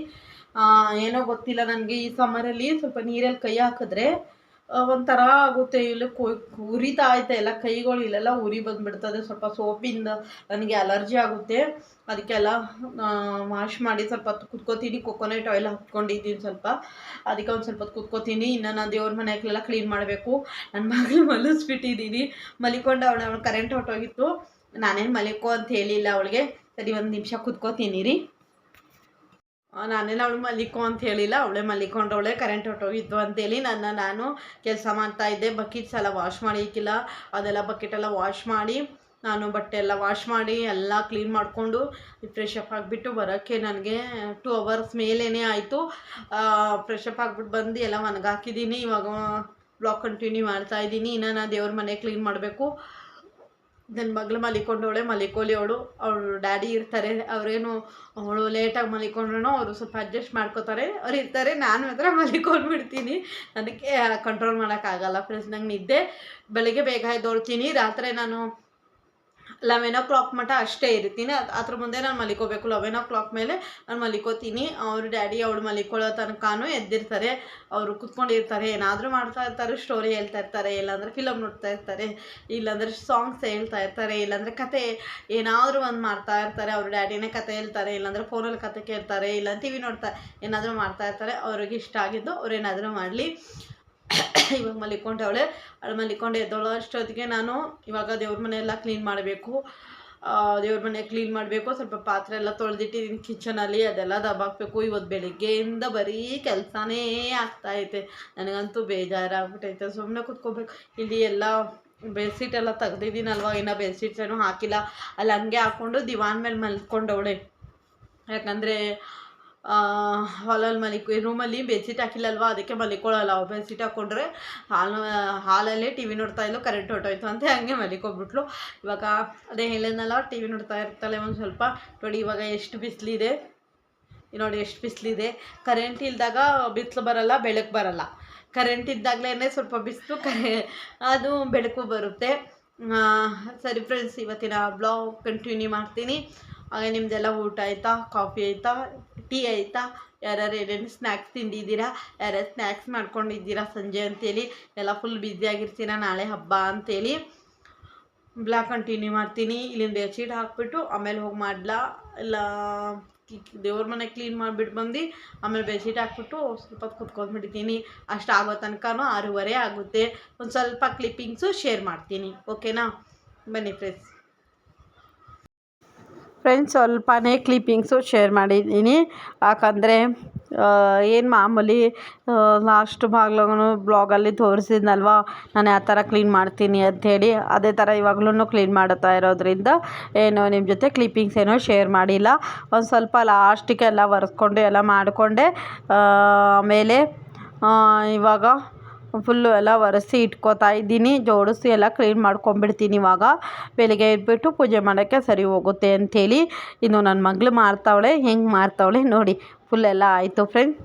ಏನೋ ಗೊತ್ತಿಲ್ಲ ನನಗೆ, ಈ ಸಮ್ಮರಲ್ಲಿ ಸ್ವಲ್ಪ ನೀರಲ್ಲಿ ಕೈ ಹಾಕಿದ್ರೆ ಒಂಥರ ಆಗುತ್ತೆ. ಇಲ್ಲ ಉರಿತಾ ಐತೆ ಎಲ್ಲ ಕೈಗಳು, ಇಲ್ಲೆಲ್ಲ ಉರಿ ಬಂದುಬಿಡ್ತದೆ. ಸ್ವಲ್ಪ ಸೋಪಿಂದ ನನಗೆ ಅಲರ್ಜಿ ಆಗುತ್ತೆ. ಅದಕ್ಕೆಲ್ಲ ವಾಶ್ ಮಾಡಿ ಸ್ವಲ್ಪ ಹೊತ್ತು ಕುತ್ಕೋತೀನಿ. ಕೊಕೊನೆಟ್ ಆಯಿಲ್ ಹಾಕ್ಕೊಂಡಿದ್ದೀನಿ ಸ್ವಲ್ಪ, ಅದಕ್ಕೆ ಒಂದು ಸ್ವಲ್ಪ ಹೊತ್ತು ಕುತ್ಕೋತೀನಿ. ಇನ್ನು ನಾನು ದೇವ್ರ ಮನೆಗೆಲ್ಲ ಕ್ಲೀನ್ ಮಾಡಬೇಕು. ನನ್ನ ಮಗಳು ಮಲಗಿಸ್ಬಿಟ್ಟಿದ್ದೀನಿ, ಮಲಿಕೊಂಡು ಅವಳು ಕರೆಂಟ್ ಹೊಟ್ಟೋಗಿತ್ತು. ನಾನೇನು ಮಲಿಕೋ ಅಂತ ಹೇಳಿಲ್ಲ ಅವಳಿಗೆ. ಸರಿ 1 ನಿಮಿಷ ಕುತ್ಕೋತೀನಿ ರೀ. ನಾನೇನು ಅವಳು ಮಲಿಕೋ ಅಂತ ಹೇಳಿಲ್ಲ, ಅವಳೇ ಮಲಿಕೊಂಡವಳೆ. ಕರೆಂಟ್ ಹೊಟ್ಟೋಗಿತ್ತು ಅಂತೇಳಿ ನಾನು ಕೆಲಸ ಮಾಡ್ತಾಯಿದ್ದೆ. ಬಕೆಟ್ಸ್ ಎಲ್ಲ ವಾಶ್ ಮಾಡಿಕ್ಕಿಲ್ಲ, ಅದೆಲ್ಲ ಬಕೆಟೆಲ್ಲ ವಾಶ್ ಮಾಡಿ, ನಾನು ಬಟ್ಟೆ ಎಲ್ಲ ವಾಶ್ ಮಾಡಿ ಎಲ್ಲ ಕ್ಲೀನ್ ಮಾಡಿಕೊಂಡು ಫ್ರೆಶ್ ಅಪ್ ಆಗಿಬಿಟ್ಟು ಬರೋಕ್ಕೆ ನನಗೆ 2 hours ಮೇಲೇ ಆಯಿತು. ಫ್ರೆಶ್ ಅಪ್ ಆಗಿಬಿಟ್ಟು ಬಂದು ಎಲ್ಲ ಒಣಗಾಕಿದ್ದೀನಿ. ಇವಾಗ ಬ್ಲಾಗ್ ಕಂಟಿನ್ಯೂ ಮಾಡ್ತಾಯಿದ್ದೀನಿ. ಇನ್ನು ನಾನು ದೇವ್ರ ಮನೆ ಕ್ಲೀನ್ ಮಾಡಬೇಕು. ನನ್ನ ಮಗಳು ಮಲಿಕೊಂಡವಳೆ, ಮಲಿಕೋಲಿ ಅವಳು ಡ್ಯಾಡಿ ಇರ್ತಾರೆ. ಅವರೇನು ಅವಳು ಲೇಟಾಗಿ ಮಲಿಕೊಂಡ್ರೂ ಅವರು ಸ್ವಲ್ಪ ಅಡ್ಜಸ್ಟ್ ಮಾಡ್ಕೋತಾರೆ, ಅವ್ರು ಇರ್ತಾರೆ. ನಾನು ಮಾತ್ರ ಮಲಿಕೊಂಡ್ಬಿಡ್ತೀನಿ. ಅದಕ್ಕೆ ಕಂಟ್ರೋಲ್ ಮಾಡೋಕ್ಕಾಗಲ್ಲ ಫ್ರೆಂಡ್ಸ್. ನಂಗೆ ನಿದ್ದೆ ಬೆಳಗ್ಗೆ ಬೇಗ ಎದ್ದೊಳ್ತೀನಿ, ರಾತ್ರಿ ನಾನು 11 ಮಟ್ಟ ಅಷ್ಟೇ ಇರ್ತೀನಿ. ಅದ್ರ ಮುಂದೆ ನಾನು ಮಲಿಕೋಬೇಕು. 11 ಮೇಲೆ ನಾನು ಮಲಿಕೋತೀನಿ. ಅವ್ರ ಡ್ಯಾಡಿ ಅವಳು ಮಲಿಕೊಳ್ಳೋ ತನಕನೂ ಎದ್ದಿರ್ತಾರೆ. ಅವರು ಕೂತ್ಕೊಂಡಿರ್ತಾರೆ, ಏನಾದರೂ ಮಾಡ್ತಾ ಇರ್ತಾರೆ, ಸ್ಟೋರಿ ಹೇಳ್ತಾ ಇರ್ತಾರೆ, ಇಲ್ಲಾಂದರೆ ಫಿಲಮ್ ನೋಡ್ತಾ ಇರ್ತಾರೆ, ಇಲ್ಲಾಂದರೆ ಸಾಂಗ್ಸ್ ಹೇಳ್ತಾ ಇರ್ತಾರೆ, ಇಲ್ಲಾಂದರೆ ಕತೆ ಏನಾದರೂ ಒಂದು ಮಾಡ್ತಾ ಇರ್ತಾರೆ. ಅವ್ರ ಡ್ಯಾಡಿನೇ ಕತೆ ಹೇಳ್ತಾರೆ, ಇಲ್ಲಾಂದರೆ ಫೋನಲ್ಲಿ ಕತೆ ಕೇಳ್ತಾರೆ, ಇಲ್ಲ ಟಿ ವಿ ನೋಡ್ತಾ ಏನಾದರೂ ಮಾಡ್ತಾ ಇರ್ತಾರೆ. ಅವ್ರಿಗೆ ಇಷ್ಟ ಆಗಿದ್ದು ಅವ್ರೇನಾದರೂ ಮಾಡಲಿ. ಇವಾಗ ಮಲಿಕೊಂಡವಳೆ. ಅವಳು ಮಲಿಕೊಂಡು ಎದ್ದೋಳೋ ಅಷ್ಟೊತ್ತಿಗೆ ನಾನು ಇವಾಗ ದೇವ್ರ ಮನೆ ಎಲ್ಲ ಕ್ಲೀನ್ ಮಾಡಬೇಕು. ದೇವ್ರ ಮನೆ ಕ್ಲೀನ್ ಮಾಡಬೇಕು. ಸ್ವಲ್ಪ ಪಾತ್ರೆ ಎಲ್ಲ ತೊಳೆದಿಟ್ಟಿದ್ದೀನಿ ಕಿಚನಲ್ಲಿ, ಅದೆಲ್ಲ ದಬ್ಬಾಕಬೇಕು. ಇವತ್ತು ಬೆಳಿಗ್ಗೆಯಿಂದ ಬರೀ ಕೆಲಸನೇ ಆಗ್ತಾಯಿದೆ. ನನಗಂತೂ ಬೇಜಾರಾಗ್ಬಿಟ್ಟೈತೆ. ಸುಮ್ಮನೆ ಕೂತ್ಕೋಬೇಕು. ಇಲ್ಲಿ ಎಲ್ಲ ಬೆಡ್ಶೀಟ್ ಎಲ್ಲ ತೆಗ್ದಿದ್ದೀನಲ್ವ, ಇನ್ನು ಬೆಡ್ಶೀಟ್ಸ್ ಏನೂ ಹಾಕಿಲ್ಲ. ಅಲ್ಲಿ ಹಂಗೆ ಹಾಕ್ಕೊಂಡು ದಿವಾನ್ ಮೇಲೆ ಮಲ್ಕೊಂಡವಳೆ. ಯಾಕಂದರೆ ಹಾಲಲ್ಲಿ ರೂಮಲ್ಲಿ ಬೆಡ್ಶೀಟ್ ಹಾಕಿಲ್ಲಲ್ವ, ಅದಕ್ಕೆ ಮಲಿಕೊಳ್ಳಲ್ಲ. ಬೆಡ್ಶೀಟ್ ಹಾಕ್ಕೊಂಡ್ರೆ ಹಾಲಲ್ಲೇ ಟಿ ವಿ ನೋಡ್ತಾ ಇಲ್ಲೋ ಕರೆಂಟ್ ಹೊಟ್ಟೋಯ್ತು ಅಂತ ಹಂಗೆ ಮಲಿಕೊಬಿಟ್ಲು. ಇವಾಗ ಅದೇ ಹೇಳಿದ್ನಲ್ಲ, ಟಿ ವಿ ನೋಡ್ತಾ ಇರ್ತಾಳೆ ಒಂದು ಸ್ವಲ್ಪ. ನೋಡಿ ಇವಾಗ ಎಷ್ಟು ಬಿಸಿಲಿದೆ ನೋಡಿ, ಎಷ್ಟು ಬಿಸಿಲಿದೆ. ಕರೆಂಟ್ ಇಲ್ದಾಗ ಬಿಸಿಲು ಬರಲ್ಲ, ಬೆಳಕು ಬರಲ್ಲ. ಕರೆಂಟ್ ಇದ್ದಾಗಲೇ ಸ್ವಲ್ಪ ಬಿಸಿಲು, ಅದು ಬೆಳಕು ಬರುತ್ತೆ. ಸರಿ ಫ್ರೆಂಡ್ಸ್, ಇವತ್ತಿನ ಬ್ಲಾಗ್ ಕಂಟಿನ್ಯೂ ಮಾಡ್ತೀನಿ. ಹಾಗೆ ನಿಮ್ಮದೆಲ್ಲ ಊಟ ಆಯಿತಾ, ಕಾಫಿ ಆಯಿತಾ, ಟೀ ಆಯಿತಾ, ಯಾರ್ಯಾರು ಏನೇನು ಸ್ನ್ಯಾಕ್ಸ್ ತಿಂದಿದ್ದೀರಾ, ಯಾರ್ಯಾರು ಸ್ನ್ಯಾಕ್ಸ್ ಮಾಡ್ಕೊಂಡಿದ್ದೀರಾ ಸಂಜೆ ಅಂತೇಳಿ. ಎಲ್ಲ ಫುಲ್ ಬ್ಯುಸಿಯಾಗಿರ್ತೀರ, ನಾಳೆ ಹಬ್ಬ ಅಂತೇಳಿ. ಬ್ಲಾಗ್ ಕಂಟಿನ್ಯೂ ಮಾಡ್ತೀನಿ. ಇಲ್ಲಿಂದ ಬೆಡ್ಶೀಟ್ ಹಾಕ್ಬಿಟ್ಟು ಆಮೇಲೆ ಹೋಗಿ ಮಾಡ್ಲಾ, ಇಲ್ಲ ದೇವ್ರ ಮನೆ ಕ್ಲೀನ್ ಮಾಡಿಬಿಟ್ಟು ಬಂದು ಆಮೇಲೆ ಬೆಡ್ಶೀಟ್ ಹಾಕ್ಬಿಟ್ಟು ಸ್ವಲ್ಪ ಹೊತ್ತು ಕುತ್ಕೊಂಡ್ಬಿಡ್ತೀನಿ. ಅಷ್ಟು ಆಗೋ ತನಕನೂ 6:30 ಆಗುತ್ತೆ. ಒಂದು ಸ್ವಲ್ಪ ಕ್ಲಿಪ್ಪಿಂಗ್ಸು ಶೇರ್ ಮಾಡ್ತೀನಿ. ಓಕೆನಾ? ಬನ್ನಿ ಫ್ರೆಂಡ್ಸ್, ಸ್ವಲ್ಪನೇ ಕ್ಲಿಪ್ಪಿಂಗ್ಸು ಶೇರ್ ಮಾಡಿದ್ದೀನಿ. ಯಾಕಂದರೆ ಏನು ಮಾಮೂಲಿ ಲಾಸ್ಟ್ ಭಾಗಲೂ ಬ್ಲಾಗಲ್ಲಿ ತೋರಿಸಿದ್ನಲ್ವ, ನಾನು ಯಾವ ಥರ ಕ್ಲೀನ್ ಮಾಡ್ತೀನಿ ಅಂಥೇಳಿ, ಅದೇ ಥರ ಇವಾಗಲೂ ಕ್ಲೀನ್ ಮಾಡುತ್ತಾ ಇರೋದ್ರಿಂದ ಏನು ನಿಮ್ಮ ಜೊತೆ ಕ್ಲಿಪ್ಪಿಂಗ್ಸ್ ಏನೋ ಶೇರ್ ಮಾಡಿಲ್ಲ. ಒಂದು ಸ್ವಲ್ಪ ಲಾಸ್ಟಿಗೆ ಎಲ್ಲ ಒರೆಸ್ಕೊಂಡು ಎಲ್ಲ ಮಾಡಿಕೊಂಡೆ. ಆಮೇಲೆ ಇವಾಗ ಫುಲ್ಲು ಎಲ್ಲ ಒರೆಸಿ ಇಟ್ಕೋತಾ ಇದ್ದೀನಿ, ಜೋಡಿಸಿ ಎಲ್ಲ ಕ್ಲೀನ್ ಮಾಡ್ಕೊಂಬಿಡ್ತೀನಿ. ಇವಾಗ ಬೆಳಿಗ್ಗೆ ಎದ್ಬಿಟ್ಟು ಪೂಜೆ ಮಾಡೋಕ್ಕೆ ಸರಿ ಹೋಗುತ್ತೆ ಅಂಥೇಳಿ. ಇನ್ನು ನನ್ನ ಮಗಳು ಮಾಡ್ತಾವಳೆ, ಹೆಂಗೆ ಮಾಡ್ತಾವಳೆ ನೋಡಿ. ಫುಲ್ ಎಲ್ಲ ಆಯಿತು ಫ್ರೆಂಡ್ಸ್.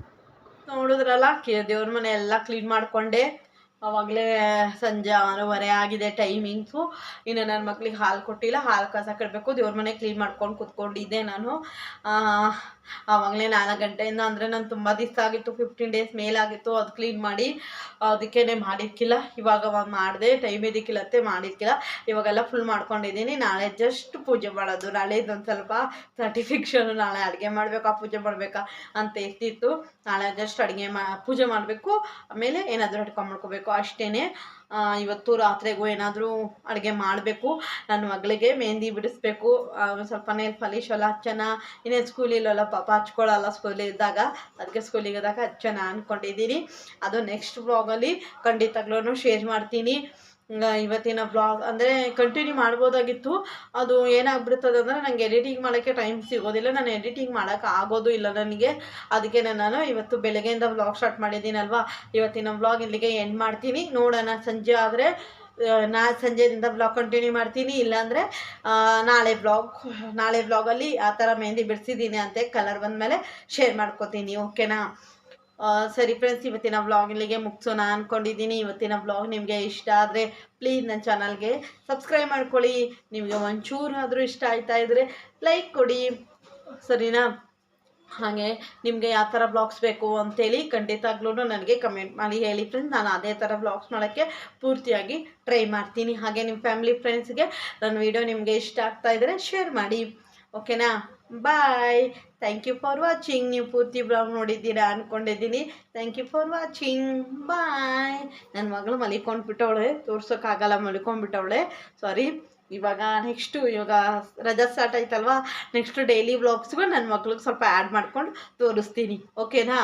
ನೋಡಿದ್ರಲ್ಲ, ದೇವ್ರ ಮನೆ ಎಲ್ಲ ಕ್ಲೀನ್ ಮಾಡಿಕೊಂಡೆ. ಆವಾಗಲೇ ಸಂಜೆ 6:30 ಆಗಿದೆ ಟೈಮಿಂಗ್ಸು. ಇನ್ನು ನನ್ನ ಮಕ್ಳಿಗೆ ಹಾಲು ಕೊಟ್ಟಿಲ್ಲ, ಹಾಲು ಕಸ ಕಟ್ಟಬೇಕು. ದೇವ್ರ ಮನೆ ಕ್ಲೀನ್ ಮಾಡ್ಕೊಂಡು ಕೂತ್ಕೊಂಡಿದ್ದೆ ನಾನು. ಆವಾಗಲೇ 4 ಗಂಟೆಯಿಂದ, ಅಂದರೆ ನಾನು ತುಂಬ ದಿವಸ ಆಗಿತ್ತು, 15 ಡೇಸ್ ಮೇಲಾಗಿತ್ತು ಅದು ಕ್ಲೀನ್ ಮಾಡಿ. ಅದಕ್ಕೇ ಮಾಡಿದ್ಕಿಲ್ಲ. ಇವಾಗ ಮಾಡಿದೆ, ಟೈಮ್ ಇದಕ್ಕಿಲ್ಲತ್ತೆ ಮಾಡಿದ್ಕಿಲ್ಲ. ಇವಾಗೆಲ್ಲ ಫುಲ್ ಮಾಡ್ಕೊಂಡಿದ್ದೀನಿ. ನಾಳೆ ಜಸ್ಟ್ ಪೂಜೆ ಮಾಡೋದು. ನಾಳೆ ಇದೊಂದು ಸ್ವಲ್ಪ ಸರ್ಟಿಫಿಕ್ಷನು, ನಾಳೆ ಅಡುಗೆ ಮಾಡಬೇಕಾ ಪೂಜೆ ಮಾಡಬೇಕಾ ಅಂತ ಇರ್ತಿತ್ತು. ನಾಳೆ ಜಸ್ಟ್ ಪೂಜೆ ಮಾಡಬೇಕು, ಆಮೇಲೆ ಏನಾದರೂ ಮಾಡ್ಕೋಬೇಕು ಅಷ್ಟೇ. ಇವತ್ತು ರಾತ್ರಿಗೂ ಏನಾದರೂ ಅಡುಗೆ ಮಾಡಬೇಕು. ನನ್ನ ಮಗಳಿಗೆ ಮೆಹಂದಿ ಬಿಡಿಸ್ಬೇಕು. ಸ್ವಲ್ಪ ನೇಲ್ ಪಾಲಿಶ್ ಎಲ್ಲ ಹಚ್ಚೋಣ. ಇನ್ನೇನು ಸ್ಕೂಲಿಲ್ಲ ಪಾಪ, ಹಚ್ಕೊಳ್ಳಲ್ಲ ಸ್ಕೂಲಿದ್ದಾಗ, ಅದಕ್ಕೆ ಸ್ಕೂಲಿಗದಾಗ ಹಚ್ಚೋಣ ಅಂದ್ಕೊಂಡಿದ್ದೀನಿ. ಅದು ನೆಕ್ಸ್ಟ್ ಬ್ಲಾಗಲ್ಲಿ ಖಂಡಿತಗ್ಲೂ ಶೇರ್ ಮಾಡ್ತೀನಿ. ಇವತ್ತಿನ ಬ್ಲಾಗ್ ಅಂದರೆ ಕಂಟಿನ್ಯೂ ಮಾಡ್ಬೋದಾಗಿತ್ತು. ಅದು ಏನಾಗ್ಬಿಡ್ತದೆ ಅಂದರೆ ನನಗೆ ಎಡಿಟಿಂಗ್ ಮಾಡೋಕ್ಕೆ ಟೈಮ್ ಸಿಗೋದಿಲ್ಲ. ನಾನು ಎಡಿಟಿಂಗ್ ಮಾಡೋಕ್ಕೆ ಆಗೋದು ಇಲ್ಲ ನನಗೆ. ಅದಕ್ಕೆ ನಾನು ಇವತ್ತು ಬೆಳಗ್ಗೆಯಿಂದ ಬ್ಲಾಗ್ ಸ್ಟಾರ್ಟ್ ಮಾಡಿದ್ದೀನಲ್ವ, ಇವತ್ತಿನ ಬ್ಲಾಗ್ ಇಲ್ಲಿಗೆ ಎಂಡ್ ಮಾಡ್ತೀನಿ. ನೋಡೋಣ, ಸಂಜೆ ಆದರೆ ಸಂಜೆಯಿಂದ ಬ್ಲಾಗ್ ಕಂಟಿನ್ಯೂ ಮಾಡ್ತೀನಿ. ಇಲ್ಲಾಂದರೆ ನಾಳೆ ಬ್ಲಾಗಲ್ಲಿ ಆ ಥರ ಮೆಹಂದಿ ಬಿಡಿಸಿದ್ದೀನಿ ಅಂತ ಕಲರ್ ಬಂದಮೇಲೆ ಶೇರ್ ಮಾಡ್ಕೋತೀನಿ. ಓಕೆನಾ? ಸರಿ ಫ್ರೆಂಡ್ಸ್, ಇವತ್ತಿನ ಬ್ಲಾಗ್ ಇಲ್ಲಿಗೆ ಮುಗಿಸೋಣ ಅಂದ್ಕೊಂಡಿದ್ದೀನಿ. ಇವತ್ತಿನ ಬ್ಲಾಗ್ ನಿಮಗೆ ಇಷ್ಟ ಆದರೆ ಪ್ಲೀಸ್ ನನ್ನ ಚಾನಲ್ಗೆ ಸಬ್ಸ್ಕ್ರೈಬ್ ಮಾಡ್ಕೊಳ್ಳಿ. ನಿಮಗೆ ಒಂಚೂರಾದರೂ ಇಷ್ಟ ಆಯ್ತಾ ಇದ್ದರೆ ಲೈಕ್ ಕೊಡಿ, ಸರಿನಾ? ಹಾಗೆ ನಿಮಗೆ ಯಾವ ಥರ ಬ್ಲಾಗ್ಸ್ ಬೇಕು ಅಂತೇಳಿ ಖಂಡಿತವಾಗ್ಲೂ ನನಗೆ ಕಮೆಂಟ್ ಮಾಡಿ ಹೇಳಿ ಫ್ರೆಂಡ್ಸ್. ನಾನು ಅದೇ ಥರ ಬ್ಲಾಗ್ಸ್ ಮಾಡೋಕ್ಕೆ ಪೂರ್ತಿಯಾಗಿ ಟ್ರೈ ಮಾಡ್ತೀನಿ. ಹಾಗೆ ನಿಮ್ಮ ಫ್ಯಾಮಿಲಿ ಫ್ರೆಂಡ್ಸ್ಗೆ ನನ್ನ ವಿಡಿಯೋ ನಿಮಗೆ ಇಷ್ಟ ಆಗ್ತಾ ಇದ್ದರೆ ಶೇರ್ ಮಾಡಿ. ಓಕೆನಾ? Bye. Thank you for watching. ನೀವು ಪೂರ್ತಿ ಬ್ಲಾಗ್ ನೋಡಿದ್ದೀರಾ ಅಂದ್ಕೊಂಡಿದ್ದೀನಿ. Thank you for watching. Bye. ನನ್ನ ಮಗಳು ಮಲಿಕೊಂಡ್ಬಿಟ್ಟವಳೆ, ತೋರ್ಸೋಕ್ಕಾಗಲ್ಲ, ಮಲಿಕೊಂಡ್ಬಿಟ್ಟವಳೆ, ಸಾರಿ. ಇವಾಗ ರಜಾ ಸ್ಟಾರ್ಟ್ ಆಯ್ತಲ್ವಾ, ನೆಕ್ಸ್ಟ್ ಡೈಲಿ ವ್ಲಾಗ್ಸ್ಗೂ ನನ್ನ ಮಕ್ಳಿಗೆ ಸ್ವಲ್ಪ ಆ್ಯಡ್ ಮಾಡ್ಕೊಂಡು ತೋರಿಸ್ತೀನಿ. ಓಕೆನಾ?